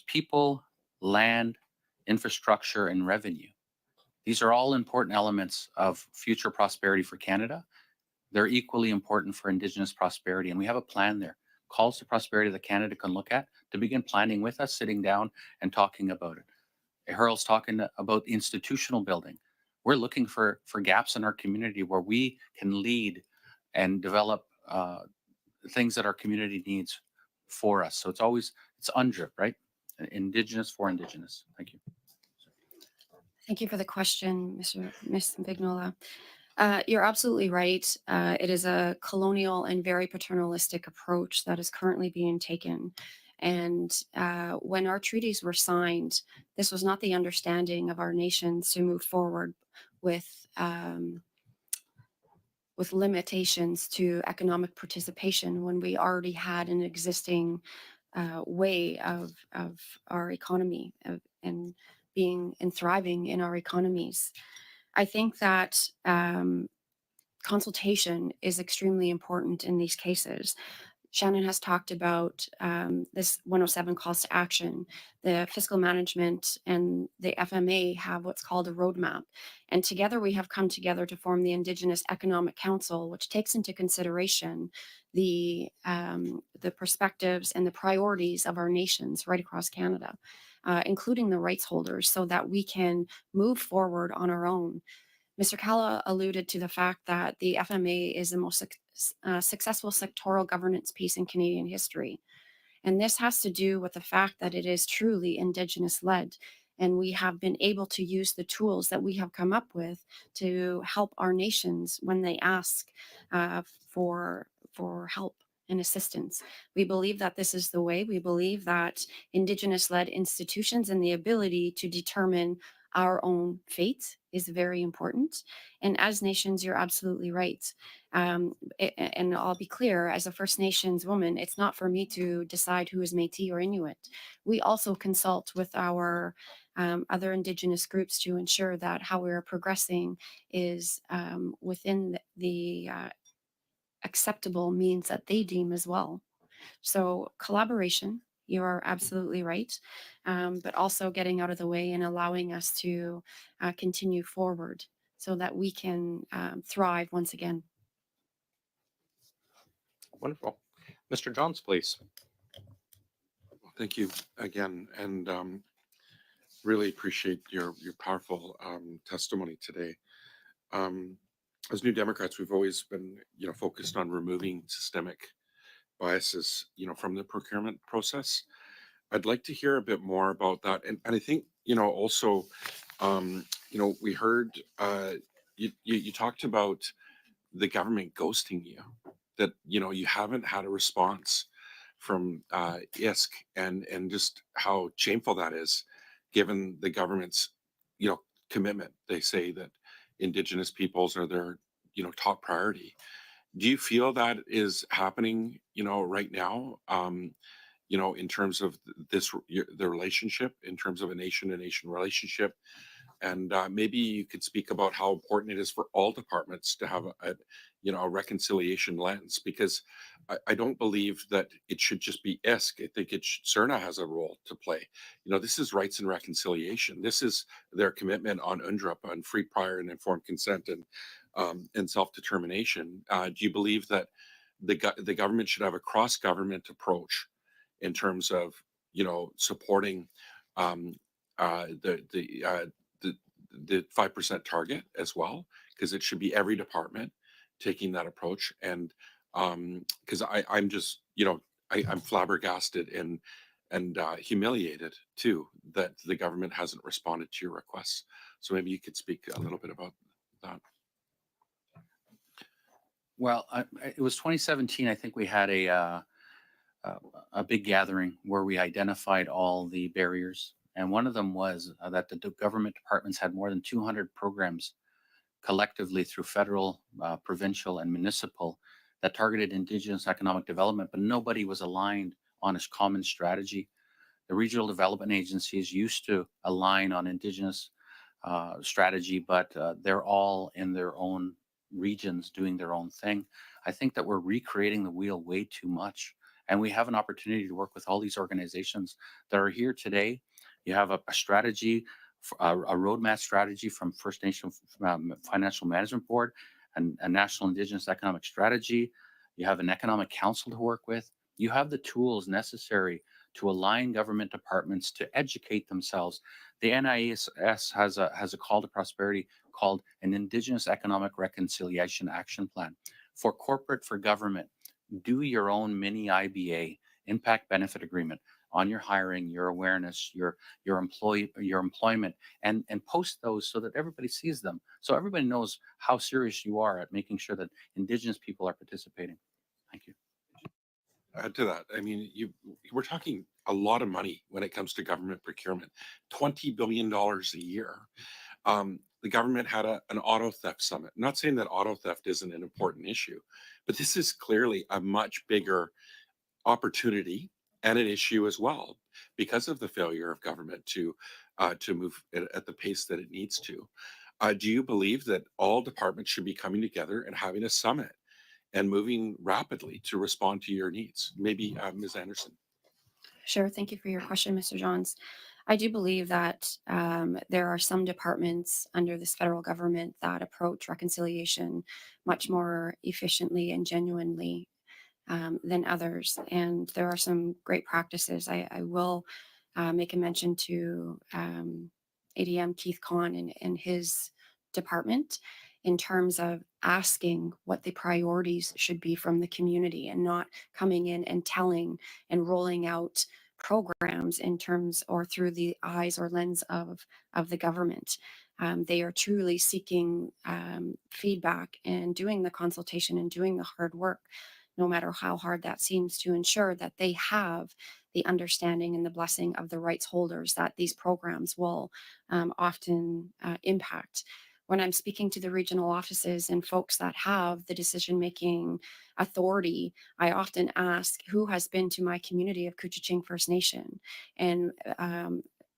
people, land, infrastructure, and revenue. These are all important elements of future prosperity for Canada. They're equally important for Indigenous prosperity, and we have a plan there. Calls to prosperity that Canada can look at to begin planning with us, sitting down and talking about it. Harold's talking about the institutional building. We're looking for gaps in our community where we can lead and develop things that our community needs for us. So it's UNDRIP, right? Indigenous for Indigenous. Thank you. Thank you for the question, Ms. Vignola. You're absolutely right. It is a colonial and very paternalistic approach that is currently being taken. And when our treaties were signed, this was not the understanding of our nations to move forward with limitations to economic participation when we already had an existing way of our economy and being and thriving in our economies. I think that consultation is extremely important in these cases. Shannon has talked about this 107 calls to action. The fiscal management and the FMA have what's called a roadmap. And together we have come together to form the Indigenous Economic Council, which takes into consideration the perspectives and the priorities of our nations right across Canada, including the rights holders, so that we can move forward on our own. Mr. Kalla alluded to the fact that the FMA is the most successful sectoral governance piece in Canadian history. And this has to do with the fact that it is truly Indigenous led. And we have been able to use the tools that we have come up with to help our nations when they ask for help and assistance. We believe that this is the way. We believe that Indigenous led institutions and the ability to determine our own fate is very important. And as nations, you're absolutely right. And I'll be clear, as a First Nations woman, it's not for me to decide who is Métis or Inuit. We also consult with our other Indigenous groups to ensure that how we're progressing is within the acceptable means that they deem as well. So collaboration, you are absolutely right, but also getting out of the way and allowing us to continue forward so that we can thrive once again. Wonderful. Mr. Johns, please. Thank you again, and really appreciate your powerful testimony today. As New Democrats, we've always been, focused on removing systemic biases, from the procurement process. I'd like to hear a bit more about that, and I think, also, we heard you talked about the government ghosting you, that you haven't had a response from ISK, and just how shameful that is, given the government's commitment. They say that Indigenous peoples are their top priority. Do you feel that is happening right now, in terms of the relationship, in terms of a nation to nation relationship? And maybe you could speak about how important it is for all departments to have a reconciliation lens, because I don't believe that it should just be ISK. I think CERNA has a role to play. This is rights and reconciliation. This is their commitment on UNDRIP, on free, prior, and informed consent, and self-determination. Do you believe that the government should have a cross-government approach in terms of supporting the 5% target as well, because it should be every department taking that approach? And because I'm just I'm flabbergasted and humiliated too that the government hasn't responded to your requests. So maybe you could speak a little bit about that. Well, it was 2017. I think we had a big gathering where we identified all the barriers. And one of them was that the government departments had more than 200 programs collectively through federal, provincial, and municipal that targeted Indigenous economic development, but nobody was aligned on a common strategy. The regional development agencies used to align on Indigenous strategy, but they're all in their own regions doing their own thing. I think that we're recreating the wheel way too much. And we have an opportunity to work with all these organizations that are here today. You have a strategy, a roadmap strategy from First Nation Financial Management Board, and a National Indigenous Economic Strategy. You have an economic council to work with. You have the tools necessary to align government departments to educate themselves. The NIS has a call to prosperity called an Indigenous Economic Reconciliation Action Plan. For corporate, for government, do your own mini IBA, impact benefit agreement, on your hiring, your awareness, your employment, and post those so that everybody sees them, so everybody knows how serious you are at making sure that Indigenous people are participating. Thank you. Add to that, I mean, we're talking a lot of money when it comes to government procurement, $20 billion a year. The government had an auto theft summit. I'm not saying that auto theft isn't an important issue, but this is clearly a much bigger opportunity and an issue as well, because of the failure of government to move at the pace that it needs to. Do you believe that all departments should be coming together and having a summit and moving rapidly to respond to your needs. Maybe Ms. Anderson. Sure. Thank you for your question, Mr. Johns. I do believe that there are some departments under this federal government that approach reconciliation much more efficiently and genuinely than others. And there are some great practices. I will make a mention to ADM Keith Kahn and his department in terms of asking what the priorities should be from the community and not coming in and telling and rolling out programs in terms or through the eyes or lens of the government. They are truly seeking feedback and doing the consultation and doing the hard work, no matter how hard that seems, to ensure that they have the understanding and the blessing of the rights holders that these programs will often impact. When I'm speaking to the regional offices and folks that have the decision-making authority, I often ask, who has been to my community of Couchiching First Nation? And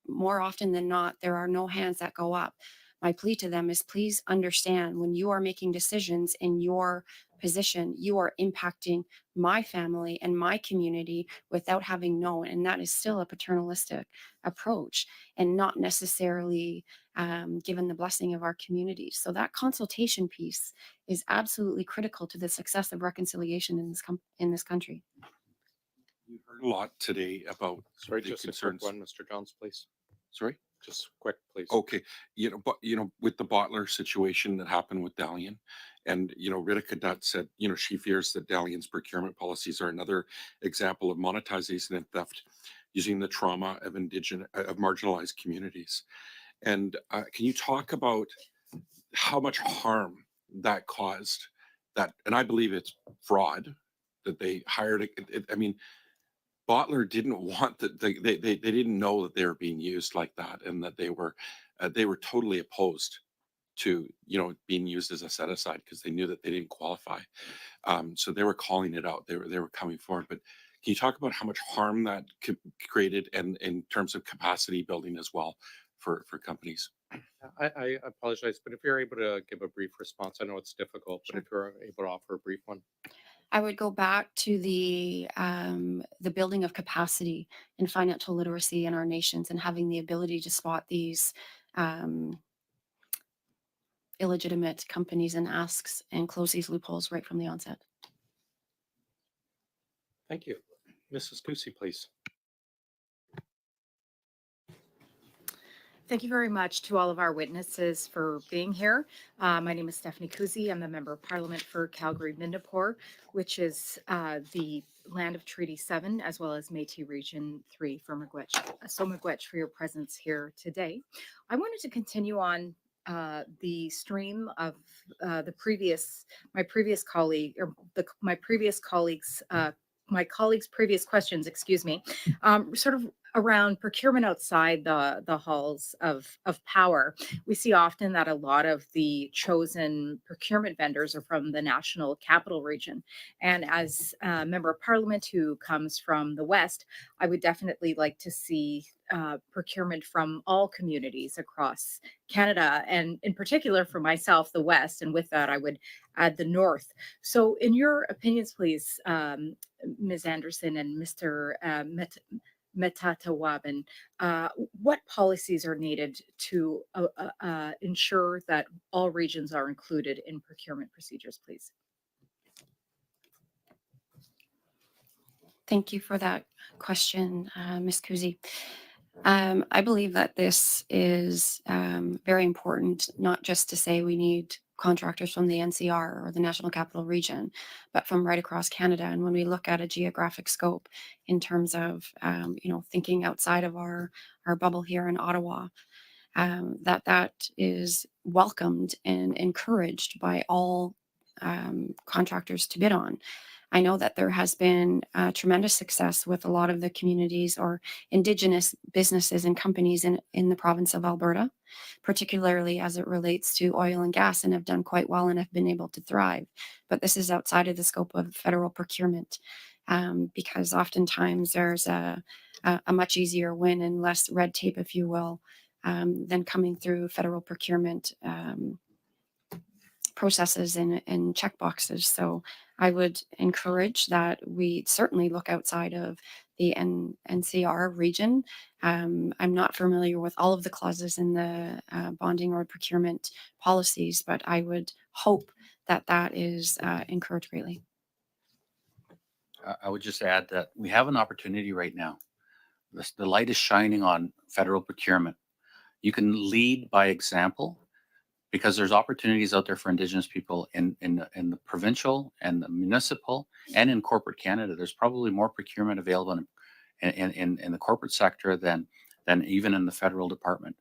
more often than not, there are no hands that go up. My plea to them is, please understand, when you are making decisions in your position, you are impacting my family and my community without having known. And that is still a paternalistic approach and not necessarily given the blessing of our communities. So that consultation piece is absolutely critical to the success of reconciliation in this country. You heard a lot today about Sorry, the just concerns. a quick one, Mr. Johns, please. Sorry? Just quick, please. Okay, with the bottler situation that happened with Dalian, and Rita Cadet said, she fears that Dalian's procurement policies are another example of monetization and theft using the trauma of marginalized communities. And can you talk about how much harm that caused? That, and I believe it's fraud that they hired. I mean, Bottler didn't want that. They didn't know that they were being used like that, and that they were totally opposed to being used as a set aside because they knew that they didn't qualify. So they were calling it out. They were coming forward. But can you talk about how much harm that created, and in terms of capacity building as well for companies? I apologize, but if you're able to give a brief response, I know it's difficult, but Sure. if you're able to offer a brief one. I would go back to the building of capacity in financial literacy in our nations and having the ability to spot these illegitimate companies and asks and close these loopholes right from the onset. Thank you. Mrs. Kusi, please. Thank you very much to all of our witnesses for being here. My name is Stephanie Kuzi. I'm the Member of Parliament for Calgary-Mindapore, which is the land of Treaty 7, as well as Métis Region 3 for Miigwech. So Miigwech for your presence here today. I wanted to continue on the stream of my colleague's previous questions, excuse me, sort of around procurement outside the halls of power. We see often that a lot of the chosen procurement vendors are from the National Capital Region. And as a member of Parliament who comes from the West, I would definitely like to see procurement from all communities across Canada, and in particular for myself, the West. And with that, I would add the North. So in your opinions, please, Ms. Anderson and Mr. Metatawaban, what policies are needed to ensure that all regions are included in procurement procedures, please? Thank you for that question, Ms. Kuzi. I believe that this is very important, not just to say we need contractors from the NCR or the National Capital Region, but from right across Canada. And when we look at a geographic scope in terms of, thinking outside of our bubble here in Ottawa, that is welcomed and encouraged by all contractors to bid on. I know that there has been tremendous success with a lot of the communities or Indigenous businesses and companies in the province of Alberta, particularly as it relates to oil and gas, and have done quite well and have been able to thrive. But this is outside of the scope of federal procurement, because oftentimes there's a much easier win and less red tape, if you will, than coming through federal procurement processes and checkboxes. So I would encourage that we certainly look outside of the NCR region. I'm not familiar with all of the clauses in the bonding or procurement policies, but I would hope that that is encouraged greatly. I would just add that we have an opportunity right now. The light is shining on federal procurement. You can lead by example because there's opportunities out there for Indigenous people in the provincial and the municipal and in corporate Canada. There's probably more procurement available in the corporate sector than even in the federal department.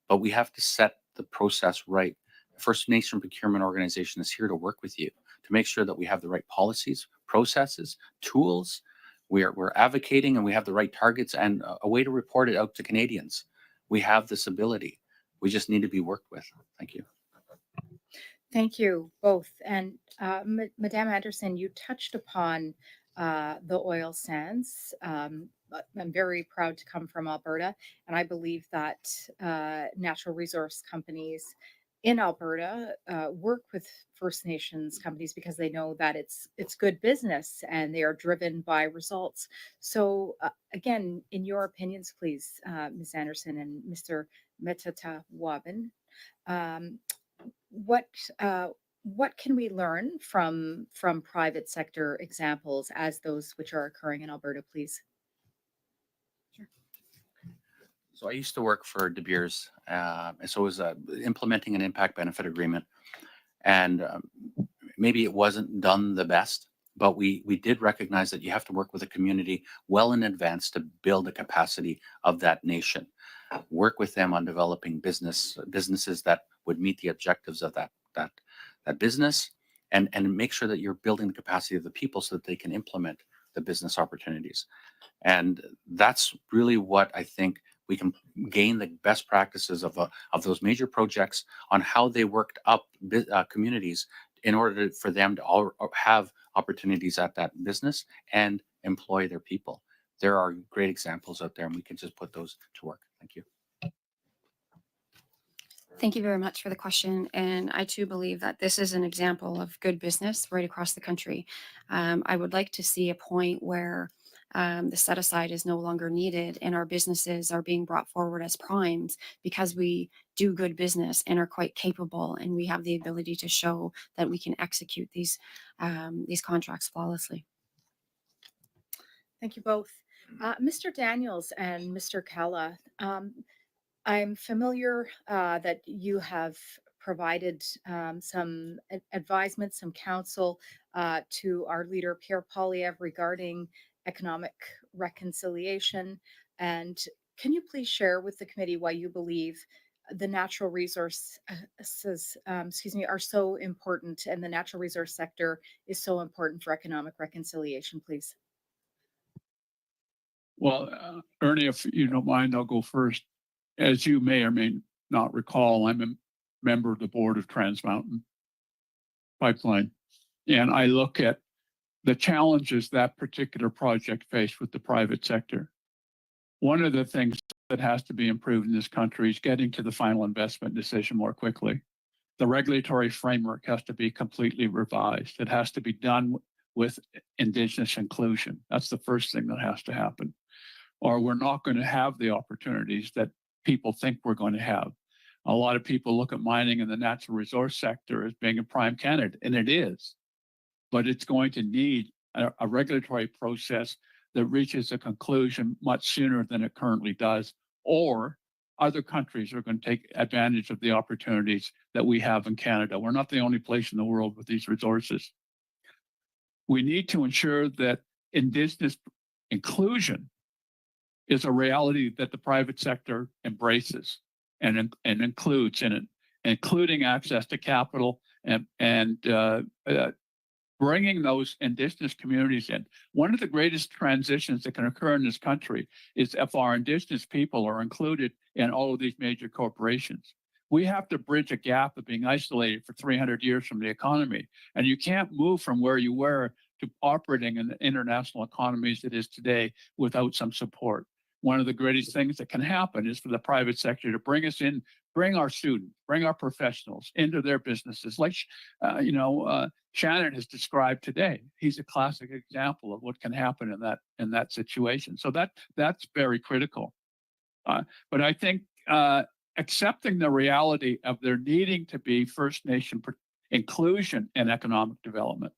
But we have to set the process right. The First Nation Procurement Organization is here to work with you to make sure that we have the right policies, processes, tools. We're advocating and we have the right targets and a way to report it out to Canadians. We have this ability. We just need to be worked with. Thank you. Thank you both. And Madame Anderson, you touched upon the oil sands. I'm very proud to come from Alberta, and I believe that natural resource companies in Alberta work with First Nations companies because they know that it's good business and they are driven by results. So again, in your opinions, please, Ms. Anderson and Mr. Metatawaban, what can we learn from private sector examples as those which are occurring in Alberta, please? So I used to work for De Beers, and so it was implementing an impact benefit agreement. And maybe it wasn't done the best, but we did recognize that you have to work with a community well in advance to build the capacity of that nation. Work with them on developing businesses that would meet the objectives of that business, and make sure that you're building the capacity of the people so that they can implement the business opportunities. And that's really what I think we can gain the best practices of those major projects on how they worked up communities in order for them to all have opportunities at that business and employ their people. There are great examples out there, and we can just put those to work. Thank you. Thank you very much for the question. And I too believe that this is an example of good business right across the country. I would like to see a point where the set aside is no longer needed and our businesses are being brought forward as primes because we do good business and are quite capable, and we have the ability to show that we can execute these contracts flawlessly. Thank you both. Mr. Daniels and Mr. Kella, I'm familiar that you have provided some advisement, some counsel to our leader, Pierre Poilievre, regarding economic reconciliation. And can you please share with the committee why you believe the natural resources, are so important and the natural resource sector is so important for economic reconciliation, please? Well, Ernie, if you don't mind, I'll go first. As you may or may not recall, I'm a member of the board of Trans Mountain Pipeline, and I look at the challenges that particular project faced with the private sector. One of the things that has to be improved in this country is getting to the final investment decision more quickly. The regulatory framework has to be completely revised. It has to be done with Indigenous inclusion. That's the first thing that has to happen, or we're not going to have the opportunities that people think we're going to have. A lot of people look at mining and the natural resource sector as being a prime candidate, and it is, but it's going to need a regulatory process that reaches a conclusion much sooner than it currently does, or other countries are going to take advantage of the opportunities that we have in Canada. We're not the only place in the world with these resources. We need to ensure that Indigenous inclusion is a reality that the private sector embraces and includes in it, including access to capital and bringing those Indigenous communities in. One of the greatest transitions that can occur in this country is if our Indigenous people are included in all of these major corporations. We have to bridge a gap of being isolated for 300 years from the economy. And you can't move from where you were to operating in the international economy as it is today without some support. One of the greatest things that can happen is for the private sector to bring us in bring our students, bring our professionals into their businesses. Like, Shannon has described today. He's a classic example of what can happen in that situation. So that's very critical. But I think accepting the reality of there needing to be First Nation inclusion in economic development,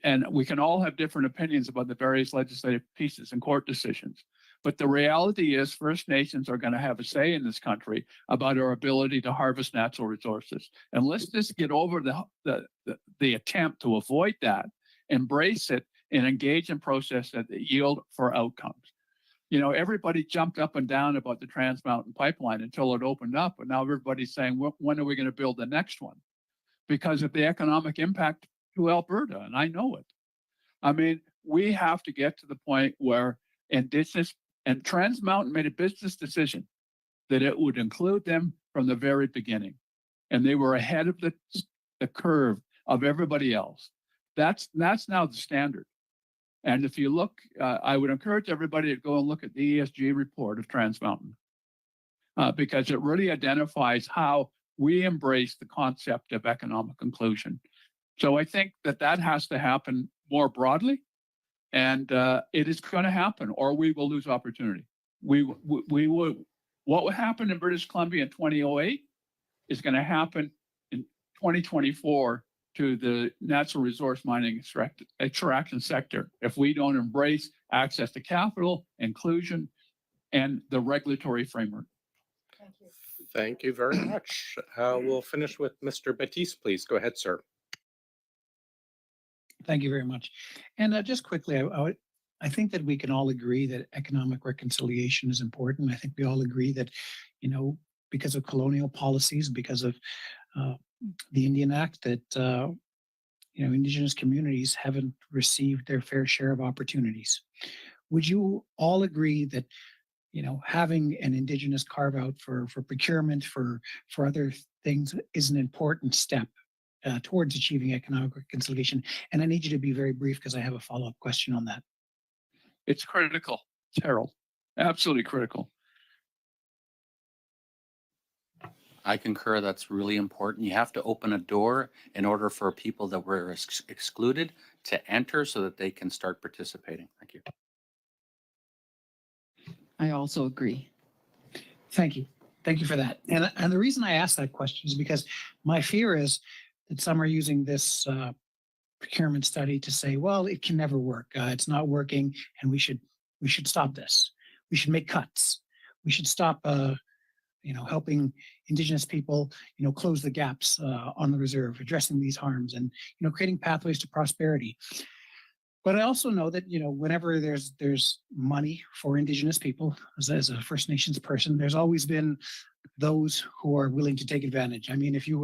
and we can all have different opinions about the various legislative pieces and court decisions. But the reality is First Nations are going to have a say in this country about our ability to harvest natural resources. And let's just get over the attempt to avoid that, embrace it, and engage in process that yield for outcomes. Everybody jumped up and down about the Trans Mountain Pipeline until it opened up. And now everybody's saying, when are we going to build the next one? Because of the economic impact to Alberta. And I know it. I mean, we have to get to the point where Indigenous and Trans Mountain made a business decision that it would include them from the very beginning. And they were ahead of the curve of everybody else. That's now the standard. And if you look, I would encourage everybody to go and look at the ESG report of Trans Mountain because it really identifies how we embrace the concept of economic inclusion. So I think that has to happen more broadly, and it is going to happen, or we will lose opportunity. What would happen in British Columbia in 2008 is going to happen in 2024 to the natural resource mining extraction sector if we don't embrace access to capital, inclusion, and the regulatory framework. Thank you. Thank you very much. We'll finish with Mr. Batiste, please. Go ahead, sir. Thank you very much. And just quickly, I think that we can all agree that economic reconciliation is important. I think we all agree that, because of colonial policies, because of the Indian Act, that Indigenous communities haven't received their fair share of opportunities. Would you all agree that having an Indigenous carve out for procurement, for other things is an important step towards achieving economic reconciliation? And I need you to be very brief because I have a follow-up question on that. It's critical, Harold. Absolutely critical. I concur that's really important. You have to open a door in order for people that were excluded to enter so that they can start participating. Thank you. I also agree. Thank you. Thank you for that. And the reason I asked that question is because my fear is that some are using this procurement study to say, well, it can never work. It's not working, and we should stop this. We should make cuts. We should stop helping Indigenous people, close the gaps on the reserve, addressing these harms, and creating pathways to prosperity. But I also know that whenever there's money for Indigenous people, as a First Nations person, there's always been those who are willing to take advantage. I mean, if you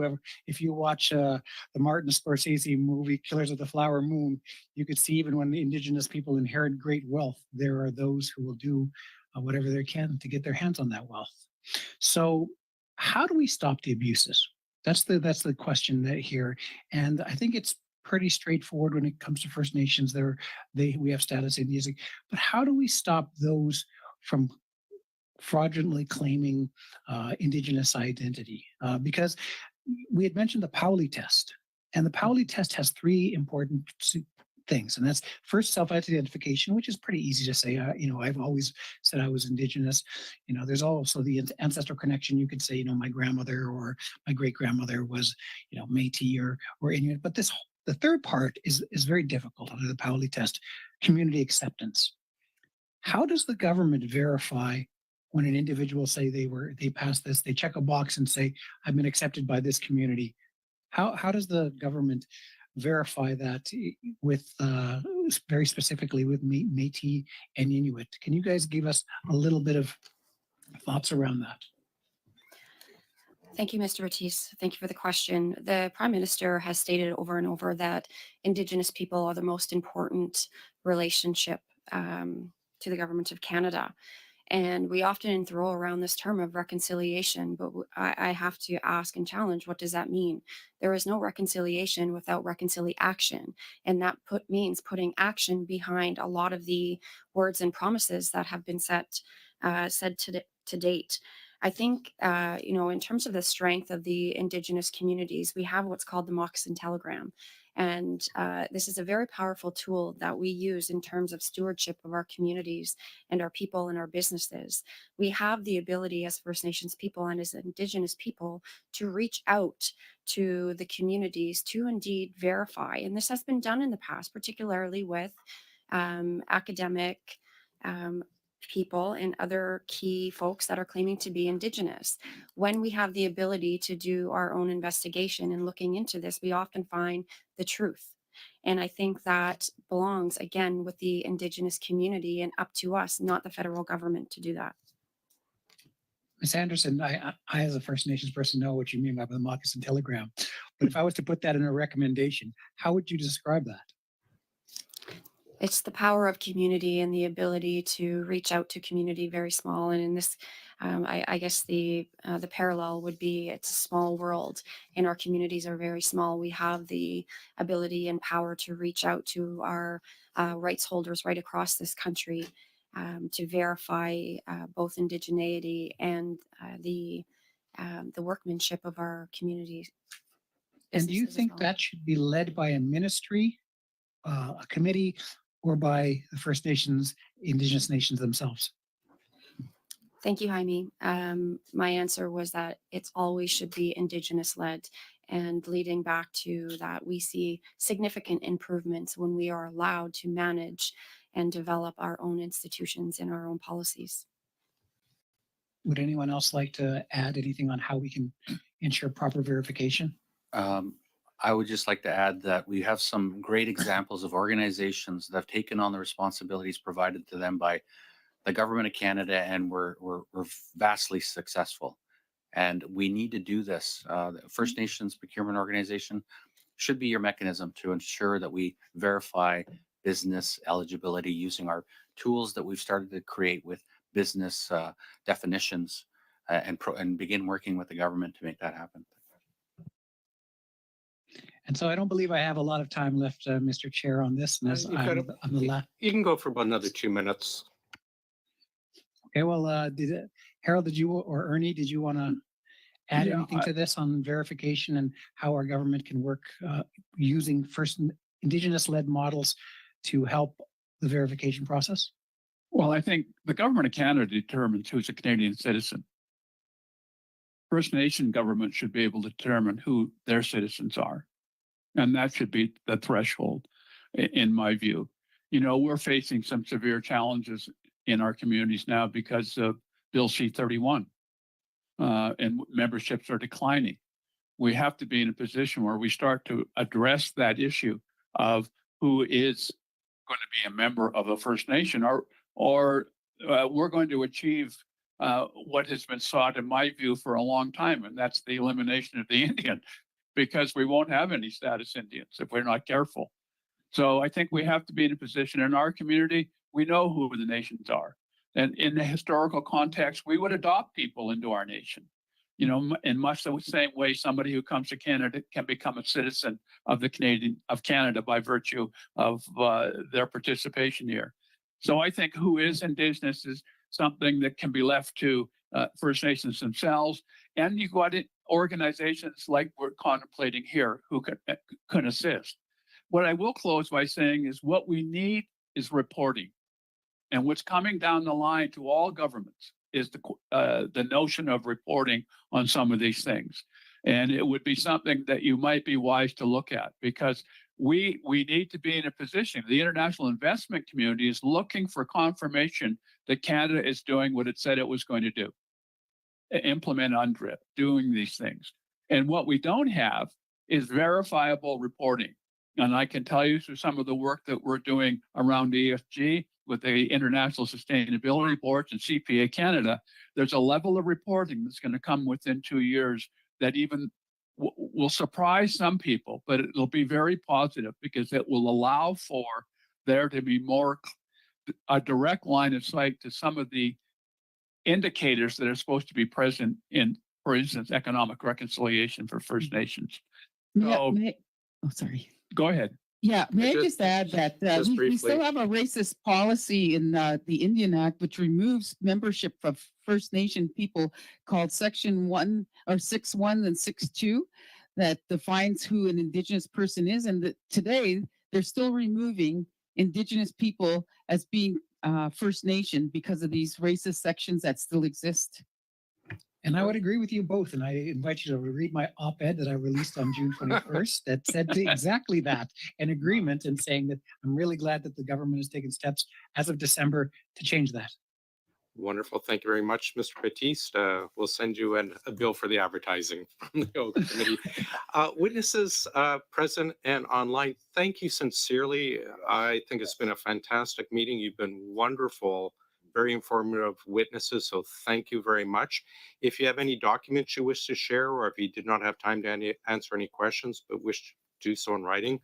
watch the Martin Scorsese movie Killers of the Flower Moon, you could see even when the Indigenous people inherit great wealth, there are those who will do whatever they can to get their hands on that wealth. So how do we stop the abuses? That's the question here. And I think it's pretty straightforward when it comes to First Nations. We have status Indians, but how do we stop those from fraudulently claiming Indigenous identity? Because we had mentioned the Pauli test, and the Pauli test has three important things. And that's first, self-identification, which is pretty easy to say. I've always said I was Indigenous. There's also the ancestral connection. You could say, my grandmother or my great-grandmother was, Métis or Inuit. But the third part is very difficult under the Pauli test, community acceptance. How does the government verify when an individual say they passed this, they check a box and say, I've been accepted by this community? How does the government verify that with very specifically with Métis and Inuit? Can you guys give us a little bit of thoughts around that? Thank you, Mr. Batiste. Thank you for the question. The Prime Minister has stated over and over that Indigenous people are the most important relationship to the Government of Canada. And we often throw around this term of reconciliation, but I have to ask and challenge, what does that mean? There is no reconciliation without reconciliation. And that means putting action behind a lot of the words and promises that have been said to date. I think, in terms of the strength of the Indigenous communities, we have what's called the Moccasin Telegram. And this is a very powerful tool that we use in terms of stewardship of our communities and our people and our businesses. We have the ability as First Nations people and as Indigenous people to reach out to the communities to indeed verify. And this has been done in the past, particularly with academic people and other key folks that are claiming to be Indigenous. When we have the ability to do our own investigation and looking into this, we often find the truth. And I think that belongs, again, with the Indigenous community and up to us, not the federal government, to do that. Ms. Anderson, I as a First Nations person know what you mean by the Moccasin Telegram. But if I was to put that in a recommendation, how would you describe that? It's the power of community and the ability to reach out to community very small. And in this, I guess the parallel would be it's a small world and our communities are very small. We have the ability and power to reach out to our rights holders right across this country to verify both indigeneity and the workmanship of our community. And do you businesses as think well. that should be led by a ministry, a committee, or by the First Nations, Indigenous nations themselves? Thank you, Jaime. My answer was that it's always should be Indigenous led, and leading back to that, we see significant improvements when we are allowed to manage and develop our own institutions and our own policies. Would anyone else like to add anything on how we can ensure proper verification? I would just like to add that we have some great examples of organizations that have taken on the responsibilities provided to them by the government of Canada, and we're vastly successful. And we need to do this. The First Nations Procurement Organization should be your mechanism to ensure that we verify business eligibility using our tools that we've started to create with business definitions and begin working with the government to make that happen. And so I don't believe I have a lot of time left, Mr. Chair, on this. And as You can go for about another 2 minutes. Okay, well, Harold, did you or Ernie, did you want to add Yeah, anything to this on verification and how our government can work using first Indigenous-led models to help the verification process? Well, I think the government of Canada determines who's a Canadian citizen. First Nation government should be able to determine who their citizens are. And that should be the threshold, in my view. We're facing some severe challenges in our communities now because of Bill C-31 and memberships are declining. We have to be in a position where we start to address that issue of who is going to be a member of a First Nation, or we're going to achieve what has been sought, in my view, for a long time, and that's the elimination of the Indian, because we won't have any status Indians if we're not careful. So I think we have to be in a position in our community, we know who the nations are. And in the historical context, we would adopt people into our nation. In much the same way somebody who comes to Canada can become a citizen of Canada by virtue of their participation here. So I think who is Indigenous is something that can be left to First Nations themselves. And you've got organizations like we're contemplating here who can assist. What I will close by saying is what we need is reporting. And what's coming down the line to all governments is the notion of reporting on some of these things. And it would be something that you might be wise to look at, because we need to be in a position. The international investment community is looking for confirmation that Canada is doing what it said it was going to do. Implement UNDRIP, doing these things. And what we don't have is verifiable reporting. And I can tell you through some of the work that we're doing around ESG with the International Sustainability Boards and CPA Canada, there's a level of reporting that's going to come within 2 years that even will surprise some people, but it'll be very positive because it will allow for there to be a direct line of sight to some of the indicators that are supposed to be present in, for instance, economic reconciliation for First Nations. Oh, sorry. Go ahead. Yeah, may I Just- just add that just we still briefly. have a racist policy in the Indian Act, which removes membership of First Nation people called Section 1 or 6.1 and 6.2 that defines who an Indigenous person is. And that today they're still removing Indigenous people as being First Nation because of these racist sections that still exist. And I would agree with you both. And I invite you to read my op-ed that I released on June 21st that said exactly that, an agreement and saying that I'm really glad that the government has taken steps as of December to change that. Wonderful. Thank you very much, Mr. Batiste. We'll send you a bill for the advertising from the Oak Committee. Witnesses present and online, thank you sincerely. I think it's been a fantastic meeting. You've been wonderful, very informative witnesses, so thank you very much. If you have any documents you wish to share, or if you did not have time to answer any questions but wish to do so in writing,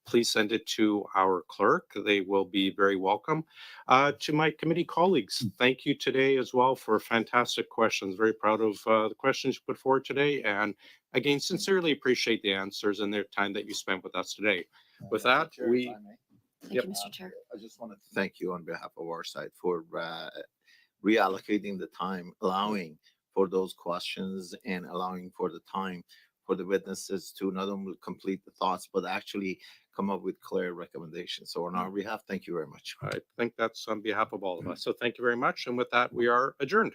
please send it to our clerk. They will be very welcome. To my committee colleagues, thank you today as well for fantastic questions. Very proud of the questions you put forward today. And again, sincerely appreciate the answers and the time that you spent with us today. With that, Thank you, Mr. Chair. I just wanted to thank you on behalf of our side for reallocating the time, allowing for those questions and allowing for the time for the witnesses to not only complete the thoughts, but actually come up with clear recommendations. So on our behalf, thank you very much. I think that's on behalf of all of us. So thank you very much. And with that, we are adjourned.